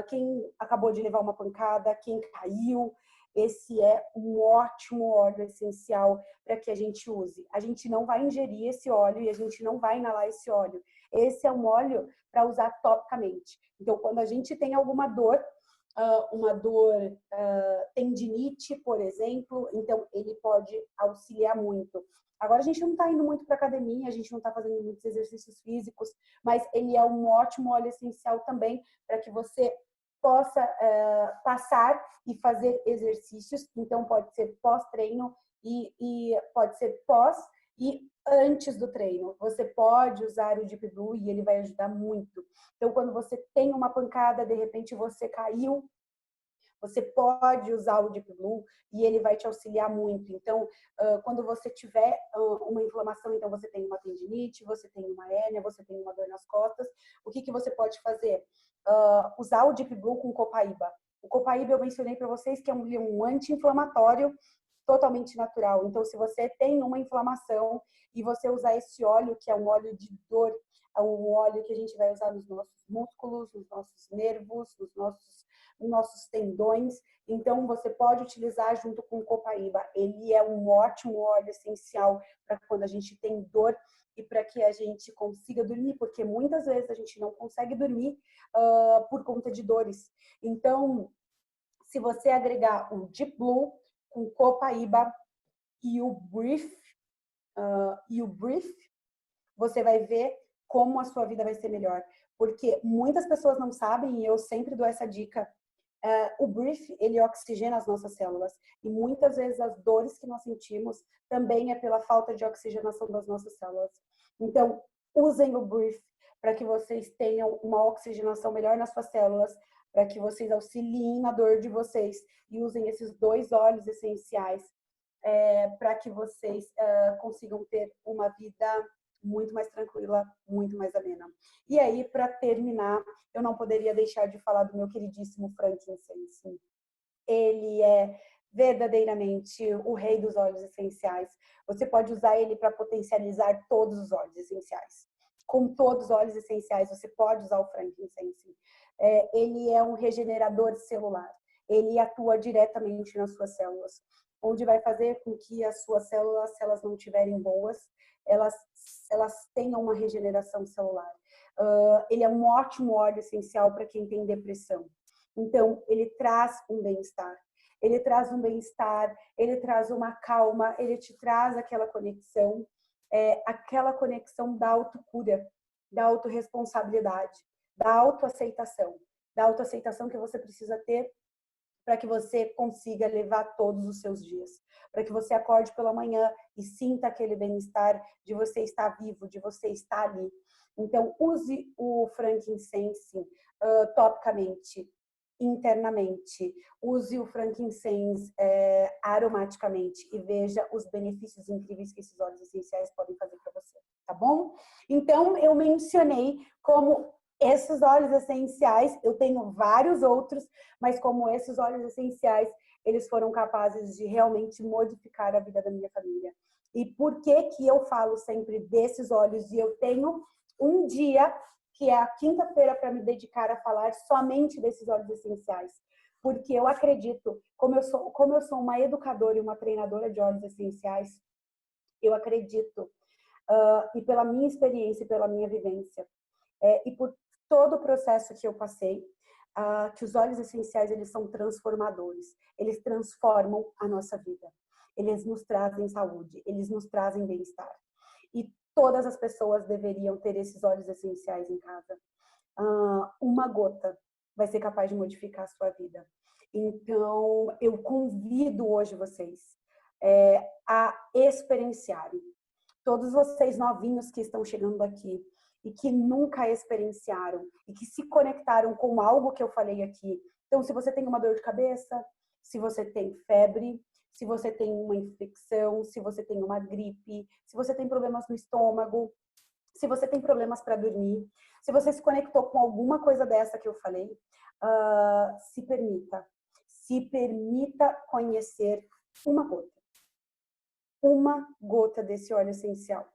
quem acabou de levar uma pancada, quem caiu. Esse é um ótimo óleo essencial para que a gente use. A gente não vai ingerir esse óleo e a gente não vai inalar esse óleo. Esse é um óleo para usar topicamente. Então, quando a gente tem alguma dor, uma dor tendinite, por exemplo, então ele pode auxiliar muito. Agora a gente não está indo muito para academia, a gente não está fazendo muitos exercícios físicos, mas ele é um ótimo óleo essencial também para que você possa passar e fazer exercícios. Então pode ser pós-treino e pode ser pós e antes do treino. Você pode usar o Deep Blue e ele vai ajudar muito. Então, quando você tem uma pancada, de repente você caiu, você pode usar o Deep Blue e ele vai te auxiliar muito. Então, quando você tiver uma inflamação, então você tem uma tendinite, você tem uma hérnia, você tem uma dor nas costas, o que você pode fazer? Usar o Deep Blue com copaíba. O copaíba eu mencionei para vocês que é um anti-inflamatório totalmente natural. Então, se você tem uma inflamação e você usar esse óleo, que é um óleo de dor, é um óleo que a gente vai usar nos nossos músculos, nos nossos nervos, nos nossos tendões. Então, você pode utilizar junto com o copaíba. Ele é um ótimo óleo essencial para quando a gente tem dor e para que a gente consiga dormir, porque muitas vezes a gente não consegue dormir por conta de dores. Então, se você agregar o Deep Blue com copaíba e o Brief, você vai ver como a sua vida vai ser melhor. Porque muitas pessoas não sabem, e eu sempre dou essa dica, o Brief, ele oxigena as nossas células. E muitas vezes as dores que nós sentimos também é pela falta de oxigenação das nossas células. Então, usem o Brief para que vocês tenham uma oxigenação melhor nas suas células, para que vocês auxiliem na dor de vocês e usem esses 2 óleos essenciais para que vocês consigam ter uma vida muito mais tranquila, muito mais amena. E aí, para terminar, eu não poderia deixar de falar do meu queridíssimo frankincense. Ele é verdadeiramente o rei dos óleos essenciais. Você pode usar ele para potencializar todos os óleos essenciais. Com todos os óleos essenciais, você pode usar o frankincense. Ele é um regenerador celular. Ele atua diretamente nas suas células, onde vai fazer com que as suas células, se elas não estiverem boas, elas tenham uma regeneração celular. Ele é um ótimo óleo essencial para quem tem depressão. Então, ele traz um bem-estar. Ele traz um bem-estar, ele traz uma calma, ele te traz aquela conexão da autocura, da autorresponsabilidade, da autoaceitação que você precisa ter para que você consiga levar todos os seus dias, para que você acorde pela manhã e sinta aquele bem-estar de você estar vivo, de você estar ali. Então, use o frankincense topicamente, internamente. Use o frankincense aromaticamente e veja os benefícios incríveis que esses óleos essenciais podem fazer para você, tá bom? Então, eu mencionei como esses óleos essenciais, eu tenho vários outros, mas como esses óleos essenciais, eles foram capazes de realmente modificar a vida da minha família. E por que que eu falo sempre desses óleos? E eu tenho um dia, que é a quinta-feira, para me dedicar a falar somente desses óleos essenciais. Porque eu acredito, como eu sou uma educadora e uma treinadora de óleos essenciais, eu acredito, e pela minha experiência e pela minha vivência, e por todo o processo que eu passei, que os óleos essenciais, eles são transformadores. Eles transformam a nossa vida. Eles nos trazem saúde, eles nos trazem bem-estar. E todas as pessoas deveriam ter esses óleos essenciais em casa. Uma gota vai ser capaz de modificar a sua vida. Então, eu convido hoje vocês a experienciarem. Todos vocês novinhos que estão chegando aqui e que nunca experienciaram e que se conectaram com algo que eu falei aqui. Então, se você tem uma dor de cabeça, se você tem febre, se você tem uma infecção, se você tem uma gripe, se você tem problemas no estômago, se você tem problemas para dormir, se você se conectou com alguma coisa dessa que eu falei, se permita. Se permita conhecer uma gota. Uma gota desse óleo essencial.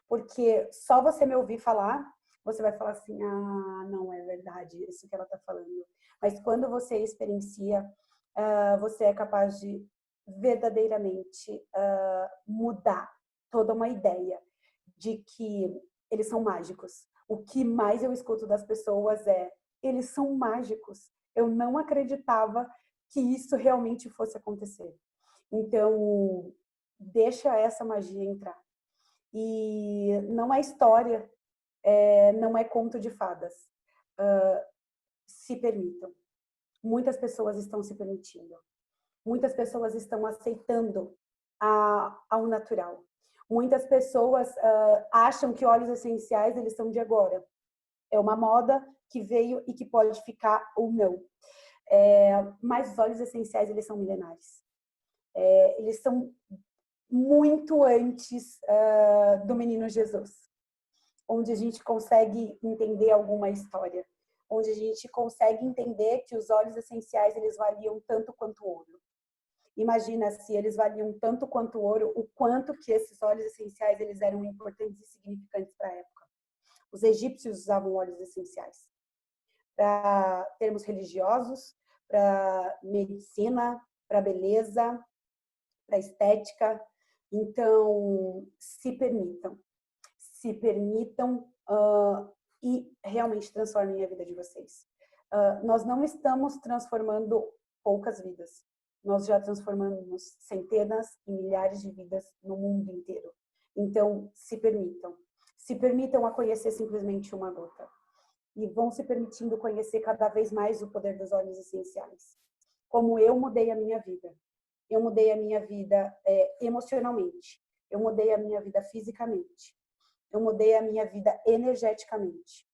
Porque só você me ouvir falar, você vai falar assim, não é verdade isso que ela está falando. Mas quando você experiencia, você é capaz de verdadeiramente mudar toda uma ideia de que eles são mágicos. O que mais eu escuto das pessoas é, eles são mágicos. Eu não acreditava que isso realmente fosse acontecer. Então, deixa essa magia entrar. E não é história, não é conto de fadas. Se permitam. Muitas pessoas estão se permitindo. Muitas pessoas estão aceitando ao natural. Muitas pessoas acham que óleos essenciais, eles são de agora. É uma moda que veio e que pode ficar ou não. Mas os óleos essenciais, eles são milenares. Eles são muito antes do menino Jesus, onde a gente consegue entender alguma história, onde a gente consegue entender que os óleos essenciais, eles valiam tanto quanto ouro. Imagina se eles valiam tanto quanto ouro, o quanto que esses óleos essenciais, eles eram importantes e significantes para a época. Os egípcios usavam óleos essenciais para termos religiosos, para medicina, para beleza, para estética. Então, se permitam e realmente transformem a vida de vocês. Nós não estamos transformando poucas vidas, nós já transformamos centenas e milhares de vidas no mundo inteiro. Então, se permitam a conhecer simplesmente uma gota e vão se permitindo conhecer cada vez mais o poder dos óleos essenciais. Como eu mudei a minha vida. Eu mudei a minha vida emocionalmente. Eu mudei a minha vida fisicamente. Eu mudei a minha vida energeticamente.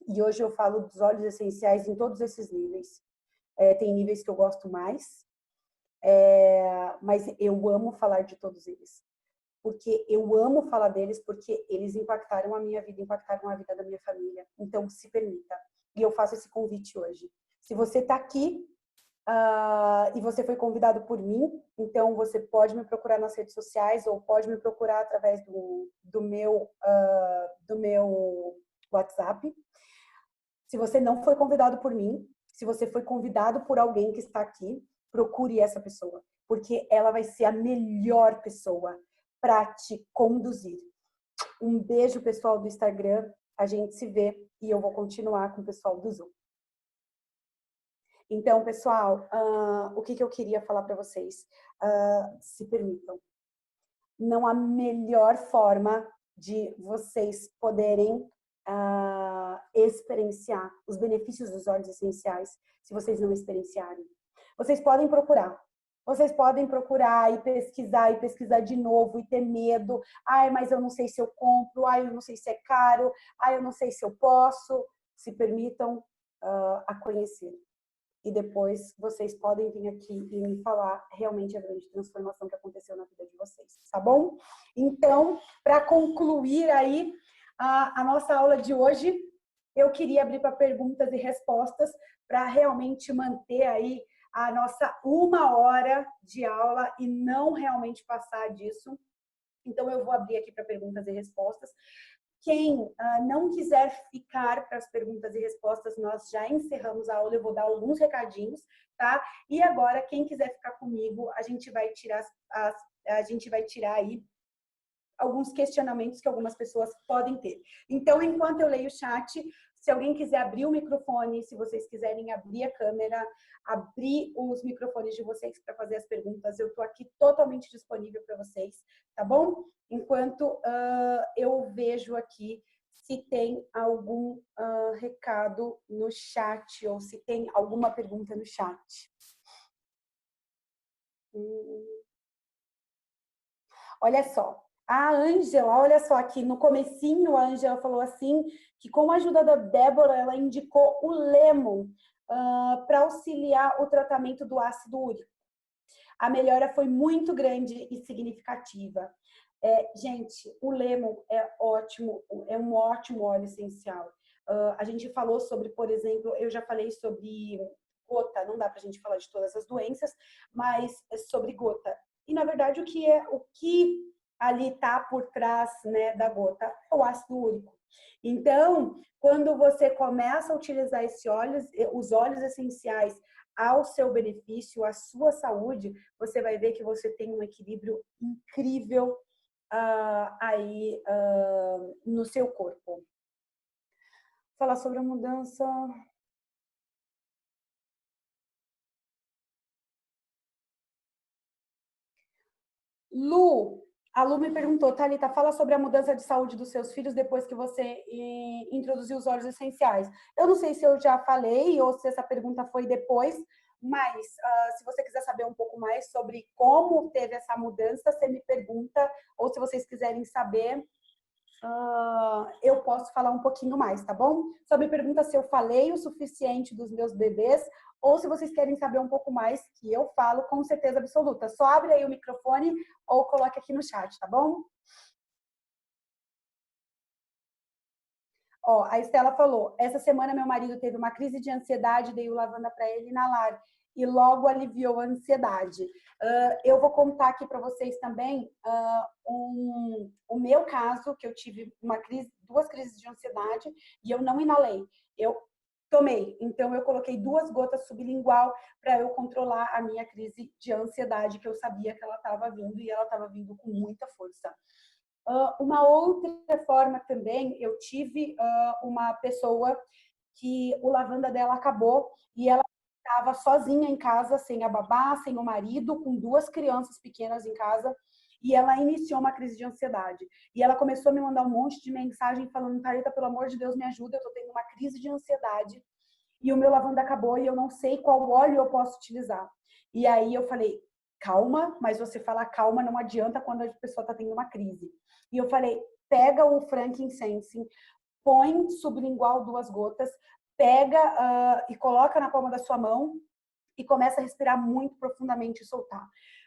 E hoje eu falo dos óleos essenciais em todos esses níveis. Tem níveis que eu gosto mais, mas eu amo falar de todos eles. Porque eu amo falar deles, porque eles impactaram a minha vida, impactaram a vida da minha família. Então, se permita. E eu faço esse convite hoje. Se você está aqui, e você foi convidado por mim, então você pode me procurar nas redes sociais ou pode me procurar através do meu WhatsApp. Se você não foi convidado por mim, se você foi convidado por alguém que está aqui, procure essa pessoa, porque ela vai ser a melhor pessoa para te conduzir. Um beijo, pessoal do Instagram, a gente se vê e eu vou continuar com o pessoal do Zoom. Então, pessoal, o que eu queria falar para vocês? Se permitam. Não há melhor forma de vocês poderem experienciar os benefícios dos óleos essenciais se vocês não experienciarem. Vocês podem procurar. Vocês podem procurar e pesquisar de novo e ter medo. Mas eu não sei se eu compro. Eu não sei se é caro. Eu não sei se eu posso. Se permitam a conhecer. E depois vocês podem vir aqui e me falar realmente a grande transformação que aconteceu na vida de vocês, tá bom? Então, para concluir aí a nossa aula de hoje, eu queria abrir para perguntas e respostas para realmente manter aí a nossa 1 hora de aula e não realmente passar disso. Então, eu vou abrir aqui para perguntas e respostas. Quem não quiser ficar para as perguntas e respostas, nós já encerramos a aula, eu vou dar alguns recadinhos, tá? E agora, quem quiser ficar comigo, a gente vai tirar aí alguns questionamentos que algumas pessoas podem ter. Então, enquanto eu leio o chat, se alguém quiser abrir o microfone, se vocês quiserem abrir a câmera, abrir os microfones de vocês para fazer as perguntas, eu estou aqui totalmente disponível para vocês, tá bom? Enquanto eu vejo aqui se tem algum recado no chat ou se tem alguma pergunta no chat. Olha só. A Ângela, olha só, aqui no comecinho, a Ângela falou assim, que com a ajuda da Débora, ela indicou o Lemon para auxiliar o tratamento do ácido úrico. A melhora foi muito grande e significativa. Gente, o Lemon é ótimo, é um ótimo óleo essencial. A gente falou sobre, por exemplo, eu já falei sobre gota, não dá para a gente falar de todas as doenças, mas sobre gota. E, na verdade, o que ali está por trás, né, da gota é o ácido úrico. Então, quando você começa a utilizar os óleos essenciais ao seu benefício, à sua saúde, você vai ver que você tem um equilíbrio incrível aí no seu corpo. Falar sobre a mudança. A Lu me perguntou, Thalita, fala sobre a mudança de saúde dos seus filhos depois que você introduziu os óleos essenciais. Eu não sei se eu já falei ou se essa pergunta foi depois, mas se você quiser saber um pouco mais sobre como teve essa mudança, você me pergunta, ou se vocês quiserem saber, eu posso falar um pouquinho mais, tá bom? Só me pergunta se eu falei o suficiente dos meus bebês ou se vocês querem saber um pouco mais, que eu falo com certeza absoluta. Só abre aí o microfone ou coloque aqui no chat, tá bom? Ó, a Estela falou, essa semana meu marido teve uma crise de ansiedade, dei o lavanda para ele inalar e logo aliviou a ansiedade. Eu vou contar aqui para vocês também o meu caso, que eu tive duas crises de ansiedade e eu não inalei. Eu tomei. Então, eu coloquei 2 gotas sublingual para eu controlar a minha crise de ansiedade, que eu sabia que ela estava vindo e ela estava vindo com muita força. Uma outra forma também, eu tive uma pessoa que o lavanda dela acabou e ela estava sozinha em casa, sem a babá, sem o marido, com 2 crianças pequenas em casa, e ela iniciou uma crise de ansiedade. E ela começou a me mandar um monte de mensagem falando, Thalita, pelo amor de Deus, me ajuda, eu estou tendo uma crise de ansiedade e o meu lavanda acabou e eu não sei qual óleo eu posso utilizar. E aí eu falei, calma, mas você falar calma não adianta quando a pessoa está tendo uma crise. E eu falei, pega o frankincense, põe sublingual 2 gotas, pega e coloca na palma da sua mão e começa a respirar muito profundamente e soltar.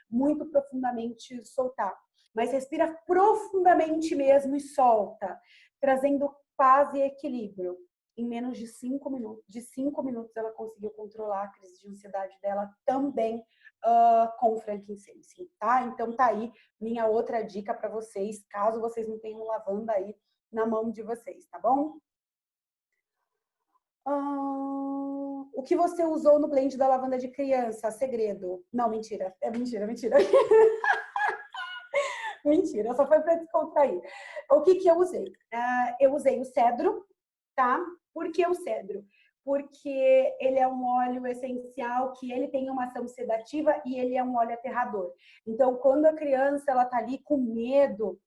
Muito profundamente soltar. Mas respira profundamente mesmo e solta, trazendo paz e equilíbrio. Em menos de 5 minutos, ela conseguiu controlar a crise de ansiedade dela também com o frankincense, tá? Então tá aí minha outra dica para vocês, caso vocês não tenham lavanda aí na mão de vocês, tá bom? O que você usou no blend da lavanda de criança? Segredo. Não, mentira. É mentira, mentira. Mentira, só foi para descontrair. O que eu usei? Eu usei o cedro, tá? Por que o cedro? Porque ele é um óleo essencial, que ele tem uma ação sedativa e ele é um óleo aterrador. Então, quando a criança ela tá ali com medo,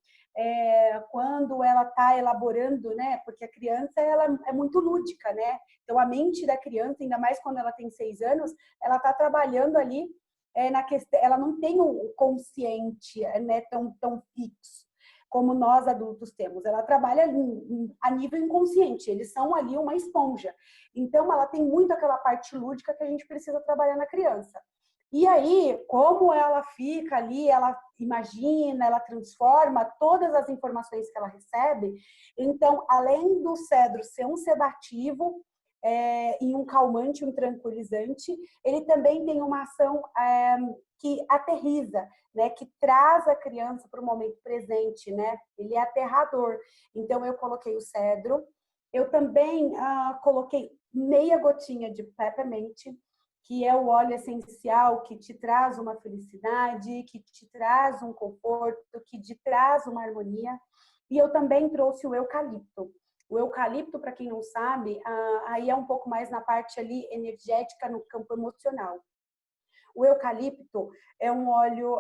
quando ela está elaborando, né? Porque a criança ela é muito lúdica, né? Então a mente da criança, ainda mais quando ela tem 6 anos, ela está trabalhando ali na questão, ela não tem o consciente, né? Tão fixo como nós adultos temos. Ela trabalha a nível inconsciente. Eles são ali uma esponja. Então ela tem muito aquela parte lúdica que a gente precisa trabalhar na criança. E aí, como ela fica ali, ela imagina, ela transforma todas as informações que ela recebe. Então, além do cedro ser um sedativo e um calmante, um tranquilizante, ele também tem uma ação que aterriza, né, que traz a criança para o momento presente, né? Ele é aterrador. Então, eu coloquei o cedro. Eu também coloquei meia gotinha de peppermint, que é o óleo essencial que te traz uma felicidade, que te traz um conforto, que te traz uma harmonia. E eu também trouxe o eucalipto. O eucalipto, para quem não sabe, aí é um pouco mais na parte ali energética, no campo emocional. O eucalipto é um óleo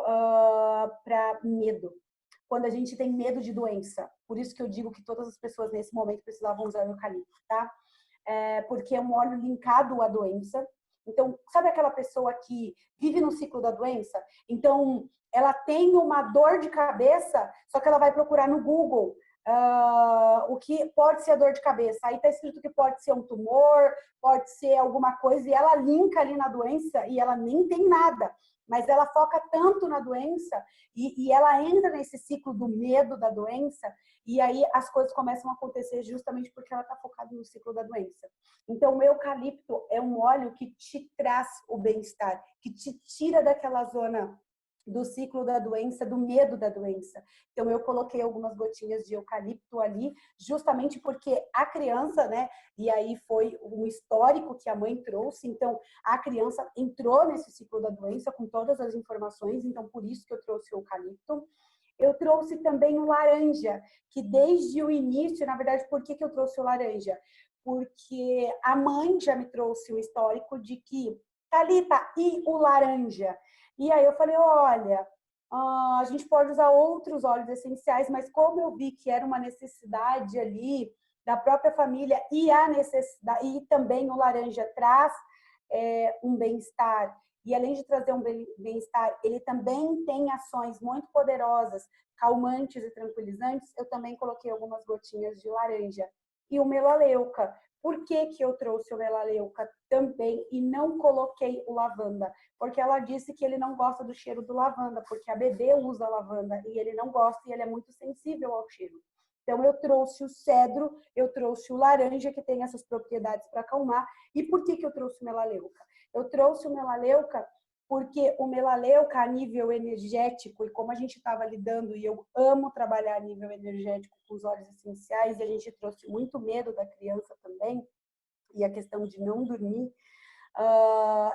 para medo. Quando a gente tem medo de doença. Por isso que eu digo que todas as pessoas nesse momento precisavam usar o eucalipto, tá? Porque é um óleo linkado à doença. Então, sabe aquela pessoa que vive no ciclo da doença? Então, ela tem uma dor de cabeça, só que ela vai procurar no Google o que pode ser a dor de cabeça. Aí está escrito que pode ser um tumor, pode ser alguma coisa, e ela linka ali na doença e ela nem tem nada. Mas ela foca tanto na doença e ela entra nesse ciclo do medo da doença e aí as coisas começam a acontecer justamente porque ela está focada no ciclo da doença. Então, o eucalipto é um óleo que te traz o bem-estar, que te tira daquela zona do ciclo da doença, do medo da doença. Então, eu coloquei algumas gotinhas de eucalipto ali, justamente porque a criança, né? E aí foi um histórico que a mãe trouxe. Então, a criança entrou nesse ciclo da doença com todas as informações. Então, por isso que eu trouxe o eucalipto. Eu trouxe também o laranja, que desde o início, na verdade, por que eu trouxe o laranja? Porque a mãe já me trouxe o histórico de que, Thalita, e o laranja? E aí eu falei, olha, a gente pode usar outros óleos essenciais, mas como eu vi que era uma necessidade ali da própria família e a necessidade, e também o laranja traz um bem-estar, e além de trazer um bem-estar, ele também tem ações muito poderosas, calmantes e tranquilizantes, eu também coloquei algumas gotinhas de laranja. E o melaleuca. Por que que eu trouxe o melaleuca também e não coloquei o lavanda? Porque ela disse que ele não gosta do cheiro do lavanda, porque a bebê usa lavanda e ele não gosta e ele é muito sensível ao cheiro. Então, eu trouxe o cedro, eu trouxe o laranja, que tem essas propriedades para acalmar. E por que que eu trouxe o melaleuca? Eu trouxe o melaleuca porque o melaleuca, a nível energético, e como a gente estava lidando, e eu amo trabalhar a nível energético com os óleos essenciais, e a gente trouxe muito medo da criança também, e a questão de não dormir,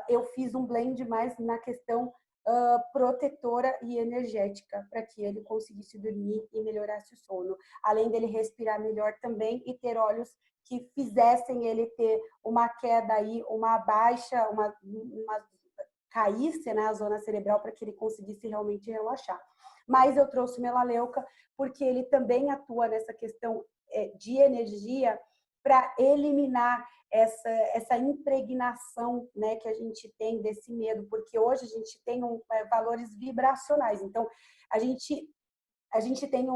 eu fiz um blend mais na questão protetora e energética, para que ele conseguisse dormir e melhorasse o sono. Além dele respirar melhor também e ter óleos que fizessem ele ter uma queda aí, uma baixa, uma caísse, né, a zona cerebral para que ele conseguisse realmente relaxar. Mas eu trouxe o melaleuca porque ele também atua nessa questão de energia para eliminar essa impregnação, né, que a gente tem desse medo, porque hoje a gente tem valores vibracionais. Então, a gente tem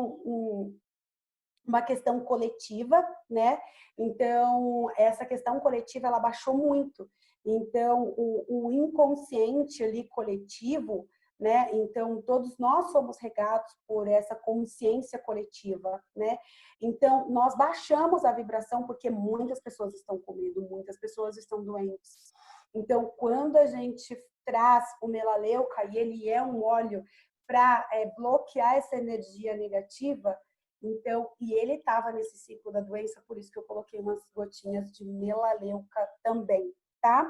uma questão coletiva, né? Então, essa questão coletiva, ela baixou muito. Então, o inconsciente ali coletivo, né? Então, todos nós somos regados por essa consciência coletiva, né? Então, nós baixamos a vibração porque muitas pessoas estão com medo, muitas pessoas estão doentes. Então, quando a gente traz o melaleuca, e ele é um óleo para bloquear essa energia negativa, então, e ele estava nesse ciclo da doença, por isso que eu coloquei umas gotinhas de melaleuca também, tá?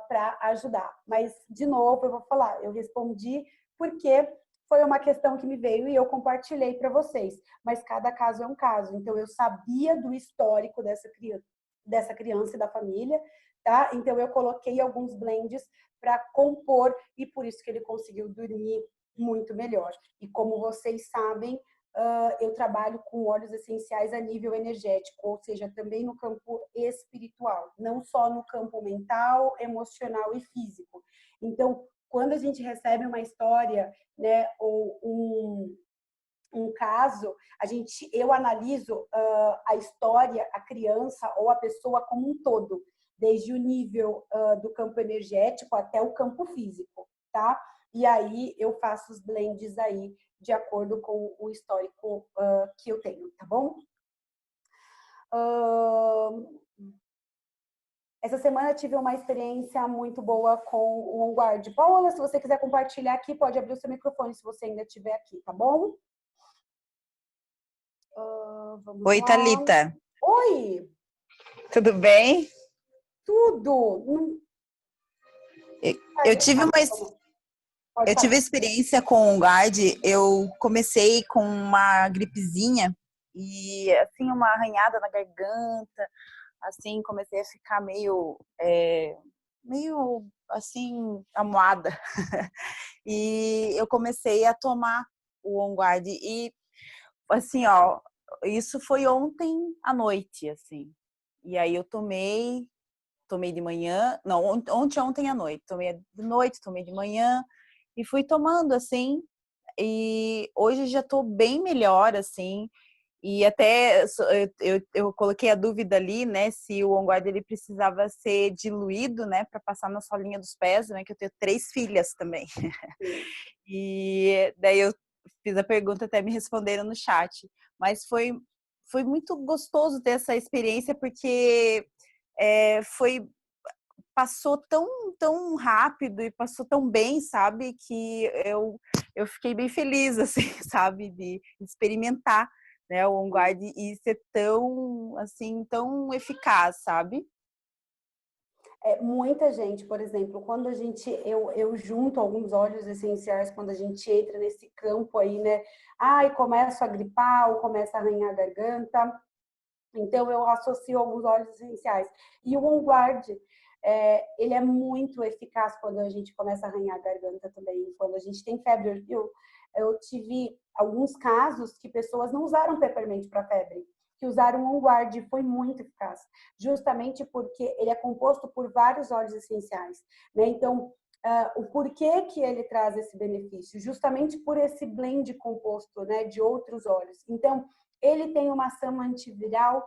Para ajudar. Mas, de novo, eu vou falar, eu respondi porque foi uma questão que me veio e eu compartilhei para vocês. Mas cada caso é um caso. Então, eu sabia do histórico dessa criança e da família, tá? Então, eu coloquei alguns blends para compor e por isso que ele conseguiu dormir muito melhor. E como vocês sabem, eu trabalho com óleos essenciais a nível energético, ou seja, também no campo espiritual, não só no campo mental, emocional e físico. Então, quando a gente recebe uma história, né, ou um caso, eu analiso a história, a criança ou a pessoa como um todo. desde o nível do campo energético até o campo físico, tá? E aí eu faço os blends aí de acordo com o histórico que eu tenho, tá bom? Essa semana eu tive uma experiência muito boa com o OnGuard. Paola, se você quiser compartilhar aqui, pode abrir o seu microfone se você ainda estiver aqui, tá bom? Vamos Oi, lá. Thalita. Oi! Tudo bem? Tudo! Eu tive experiência com o Guard. Eu comecei com uma gripezinha e assim uma arranhada na garganta, assim comecei a ficar meio assim amuada. E eu comecei a tomar o OnGuard e assim, ó, isso foi ontem à noite, assim. E aí eu tomei de manhã, não, ontem à noite, tomei de noite, tomei de manhã e fui tomando assim, e hoje já tô bem melhor, assim, e até eu coloquei a dúvida ali, né, se o OnGuard ele precisava ser diluído, né, para passar na solinha dos pés, né, que eu tenho 3 filhas também. E daí eu fiz a pergunta, até me responderam no chat, mas foi muito gostoso ter essa experiência, porque passou tão rápido e passou tão bem, sabe? Que eu fiquei bem feliz, assim, sabe? De experimentar, né, o OnGuard e ser tão, assim, tão eficaz, sabe? Muita gente, por exemplo, quando eu junto alguns óleos essenciais, quando a gente entra nesse campo aí, né? Ai, começa a gripar ou começa a arranhar a garganta. Então, eu associo alguns óleos essenciais. E o OnGuard, ele é muito eficaz quando a gente começa a arranhar a garganta também, quando a gente tem febre. Eu tive alguns casos que pessoas não usaram peppermint para febre, que usaram o OnGuard e foi muito eficaz, justamente porque ele é composto por vários óleos essenciais, né? Então, o porquê que ele traz esse benefício? Justamente por esse blend composto, né, de outros óleos. Então, ele tem uma ação antiviral,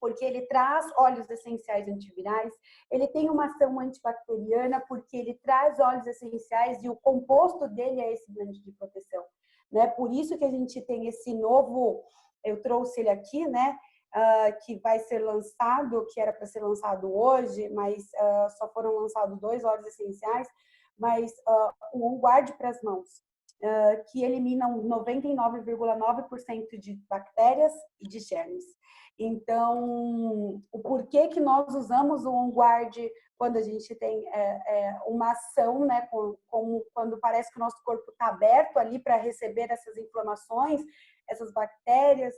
porque ele traz óleos essenciais antivirais, ele tem uma ação antibacteriana, porque ele traz óleos essenciais e o composto dele é esse blend de proteção, né? Por isso que a gente tem esse novo, eu trouxe ele aqui, né? Que vai ser lançado, que era para ser lançado hoje, mas só foram lançados 2 óleos essenciais, mas o OnGuard para as mãos, que eliminam 99,9% de bactérias e de germes. Então, o porquê que nós usamos o OnGuard quando a gente tem uma ação, né, como quando parece que o nosso corpo está aberto ali para receber essas inflamações, essas bactérias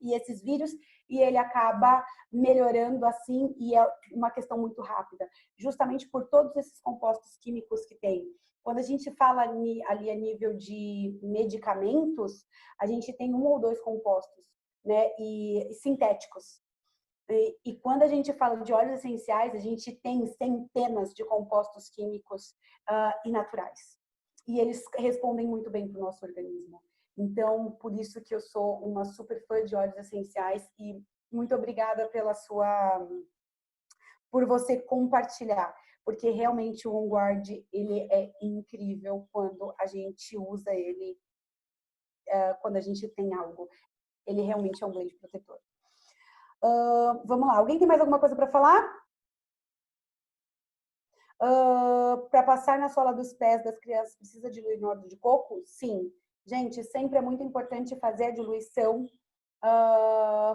e esses vírus, e ele acaba melhorando assim, e é uma questão muito rápida, justamente por todos esses compostos químicos que tem. Quando a gente fala ali a nível de medicamentos, a gente tem 1 ou 2 compostos, né, e sintéticos. E quando a gente fala de óleos essenciais, a gente tem centenas de compostos químicos e naturais. E eles respondem muito bem para o nosso organismo. Então, por isso que eu sou uma super fã de óleos essenciais e muito obrigada por você compartilhar, porque realmente o OnGuard, ele é incrível quando a gente usa ele, quando a gente tem algo. Ele realmente é um blend protetor. Vamos lá, alguém tem mais alguma coisa para falar? Para passar na sola dos pés das crianças, precisa diluir no óleo de coco? Sim. Gente, sempre é muito importante fazer a diluição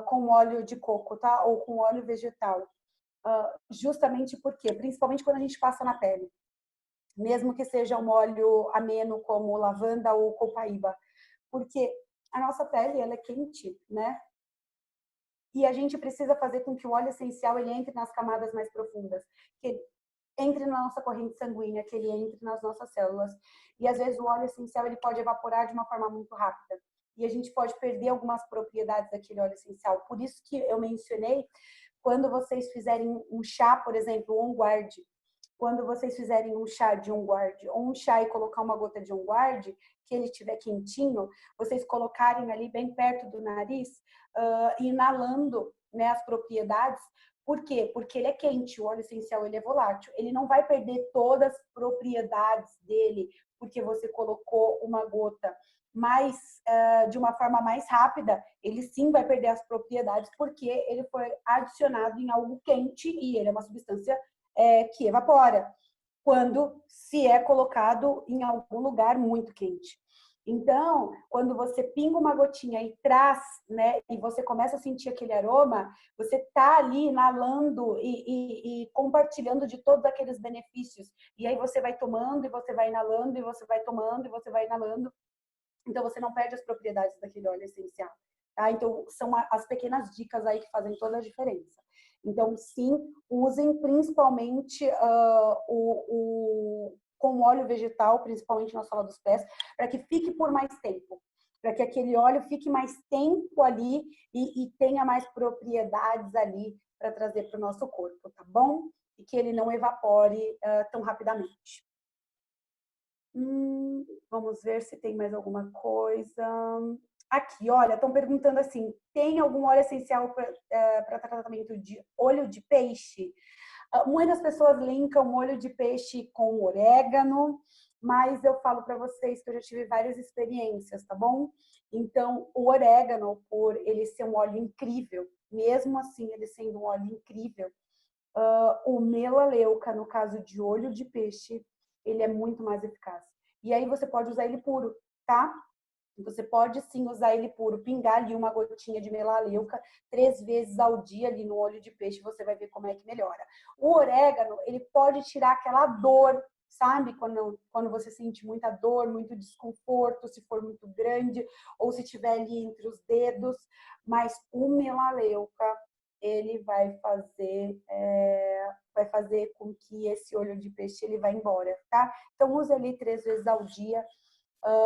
com óleo de coco, tá? Ou com óleo vegetal. Justamente porque, principalmente quando a gente passa na pele. Mesmo que seja um óleo ameno como lavanda ou copaíba. Porque a nossa pele, ela é quente, né? E a gente precisa fazer com que o óleo essencial ele entre nas camadas mais profundas, que ele entre na nossa corrente sanguínea, que ele entre nas nossas células. E às vezes o óleo essencial ele pode evaporar de uma forma muito rápida. E a gente pode perder algumas propriedades daquele óleo essencial. Por isso que eu mencionei, quando vocês fizerem um chá, por exemplo, o OnGuard, quando vocês fizerem um chá de OnGuard, ou um chá e colocar uma gota de OnGuard, que ele estiver quentinho, vocês colocarem ali bem perto do nariz, inalando, né, as propriedades, Por quê? Porque ele é quente, o óleo essencial ele é volátil. Ele não vai perder todas as propriedades dele, porque você colocou uma gota mais de uma forma mais rápida, ele sim vai perder as propriedades, porque ele foi adicionado em algo quente e ele é uma substância que evapora, quando se é colocado em algum lugar muito quente. Então, quando você pinga uma gotinha e traz, né, e você começa a sentir aquele aroma, você tá ali inalando e compartilhando de todos aqueles benefícios. E aí você vai tomando, e você vai inalando, e você vai tomando, e você vai inalando. Então, você não perde as propriedades daquele óleo essencial. Tá? Então, são as pequenas dicas aí que fazem toda a diferença. Então, sim, usem principalmente com óleo vegetal, principalmente na sola dos pés, para que fique por mais tempo. Para que aquele óleo fique mais tempo ali e tenha mais propriedades ali para trazer para o nosso corpo, tá bom? E que ele não evapore tão rapidamente. Vamos ver se tem mais alguma coisa. Aqui, olha, estão perguntando assim: tem algum óleo essencial para tratamento de olho de peixe? Muitas pessoas linkam olho de peixe com orégano, mas eu falo para vocês que eu já tive várias experiências, tá bom? Então, o orégano, por ele ser um óleo incrível, mesmo assim ele sendo um óleo incrível, o melaleuca, no caso de olho de peixe, ele é muito mais eficaz. E aí você pode usar ele puro, tá? Você pode sim usar ele puro, pingar ali uma gotinha de melaleuca 3 vezes ao dia ali no olho de peixe, você vai ver como é que melhora. O orégano, ele pode tirar aquela dor, sabe? Quando você sente muita dor, muito desconforto, se for muito grande, ou se tiver ali entre os dedos. Mas o melaleuca, ele vai fazer com que esse olho de peixe ele vá embora, tá? Então, use ali 3 vezes ao dia.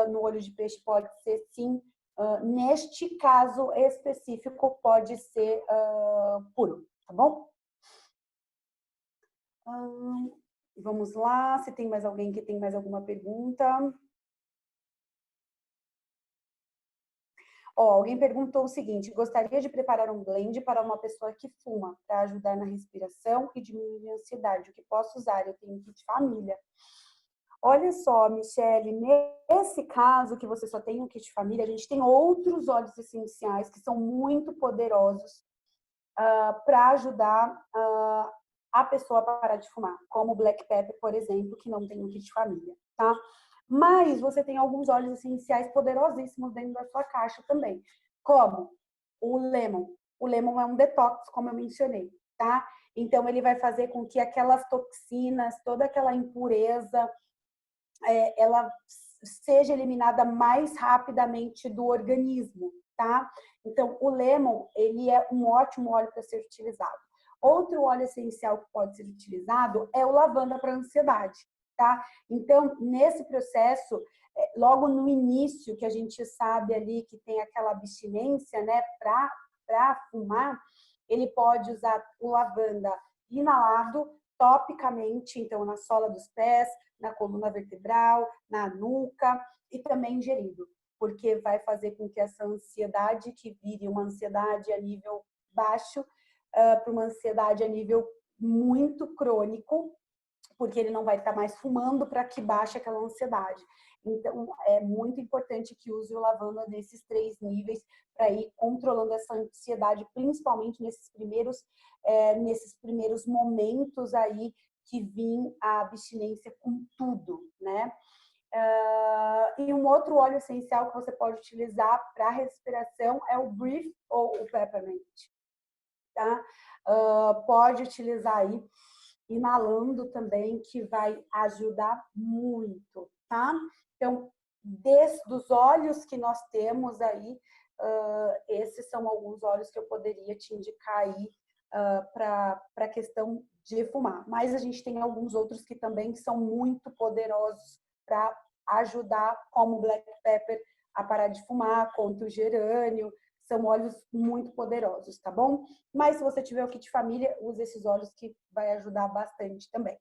No olho de peixe pode ser sim. Neste caso específico, pode ser puro, tá bom? Vamos lá, se tem mais alguém que tem mais alguma pergunta. Alguém perguntou o seguinte: gostaria de preparar um blend para uma pessoa que fuma, para ajudar na respiração e diminuir a ansiedade. O que posso usar? Eu tenho kit família. Olha só, Michele, nesse caso que você só tem um kit família, a gente tem outros óleos essenciais que são muito poderosos para ajudar a pessoa a parar de fumar, como o Black Pepper, por exemplo, que não tem um kit família, tá? Mas você tem alguns óleos essenciais poderosíssimos dentro da sua caixa também, como o Lemon. O Lemon é um detox, como eu mencionei, tá? Então, ele vai fazer com que aquelas toxinas, toda aquela impureza, ela seja eliminada mais rapidamente do organismo, tá? Então, o lemon, ele é um ótimo óleo para ser utilizado. Outro óleo essencial que pode ser utilizado é o lavanda para ansiedade, tá? Então, nesse processo, logo no início, que a gente sabe ali que tem aquela abstinência, né, para fumar, ele pode usar o lavanda inalado topicamente, então na sola dos pés, na coluna vertebral, na nuca e também ingerido, porque vai fazer com que essa ansiedade, que vire uma ansiedade a nível baixo, para uma ansiedade a nível muito crônico, porque ele não vai estar mais fumando para que baixe aquela ansiedade. Então, é muito importante que use o lavanda nesses 3 níveis para ir controlando essa ansiedade, principalmente nesses primeiros momentos aí que vem a abstinência com tudo, né? E um outro óleo essencial que você pode utilizar para respiração é o Breathe ou o Peppermint, tá? Pode utilizar aí inalando também, que vai ajudar muito, tá? Então, dos óleos que nós temos aí, esses são alguns óleos que eu poderia te indicar aí para a questão de fumar. Mas a gente tem alguns outros que também são muito poderosos para ajudar, como o Black Pepper, a parar de fumar, contra o gerânio. São óleos muito poderosos, tá bom? Mas se você tiver o kit família, use esses óleos que vai ajudar bastante também.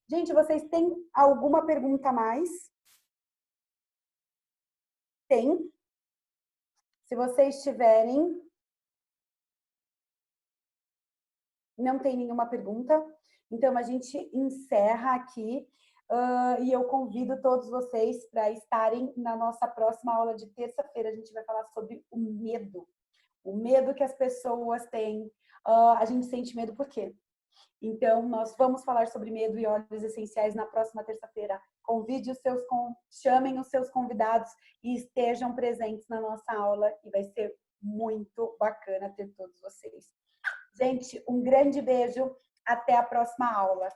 Gente, vocês têm alguma pergunta a mais? Tem. Se vocês tiverem, não tem nenhuma pergunta. Então, a gente encerra aqui e eu convido todos vocês para estarem na nossa próxima aula de terça-feira. A gente vai falar sobre o medo. O medo que as pessoas têm. A gente sente medo por quê? Então, nós vamos falar sobre medo e óleos essenciais na próxima terça-feira. Chamem os seus convidados e estejam presentes na nossa aula e vai ser muito bacana ter todos vocês. Gente, um grande beijo. Até a próxima aula.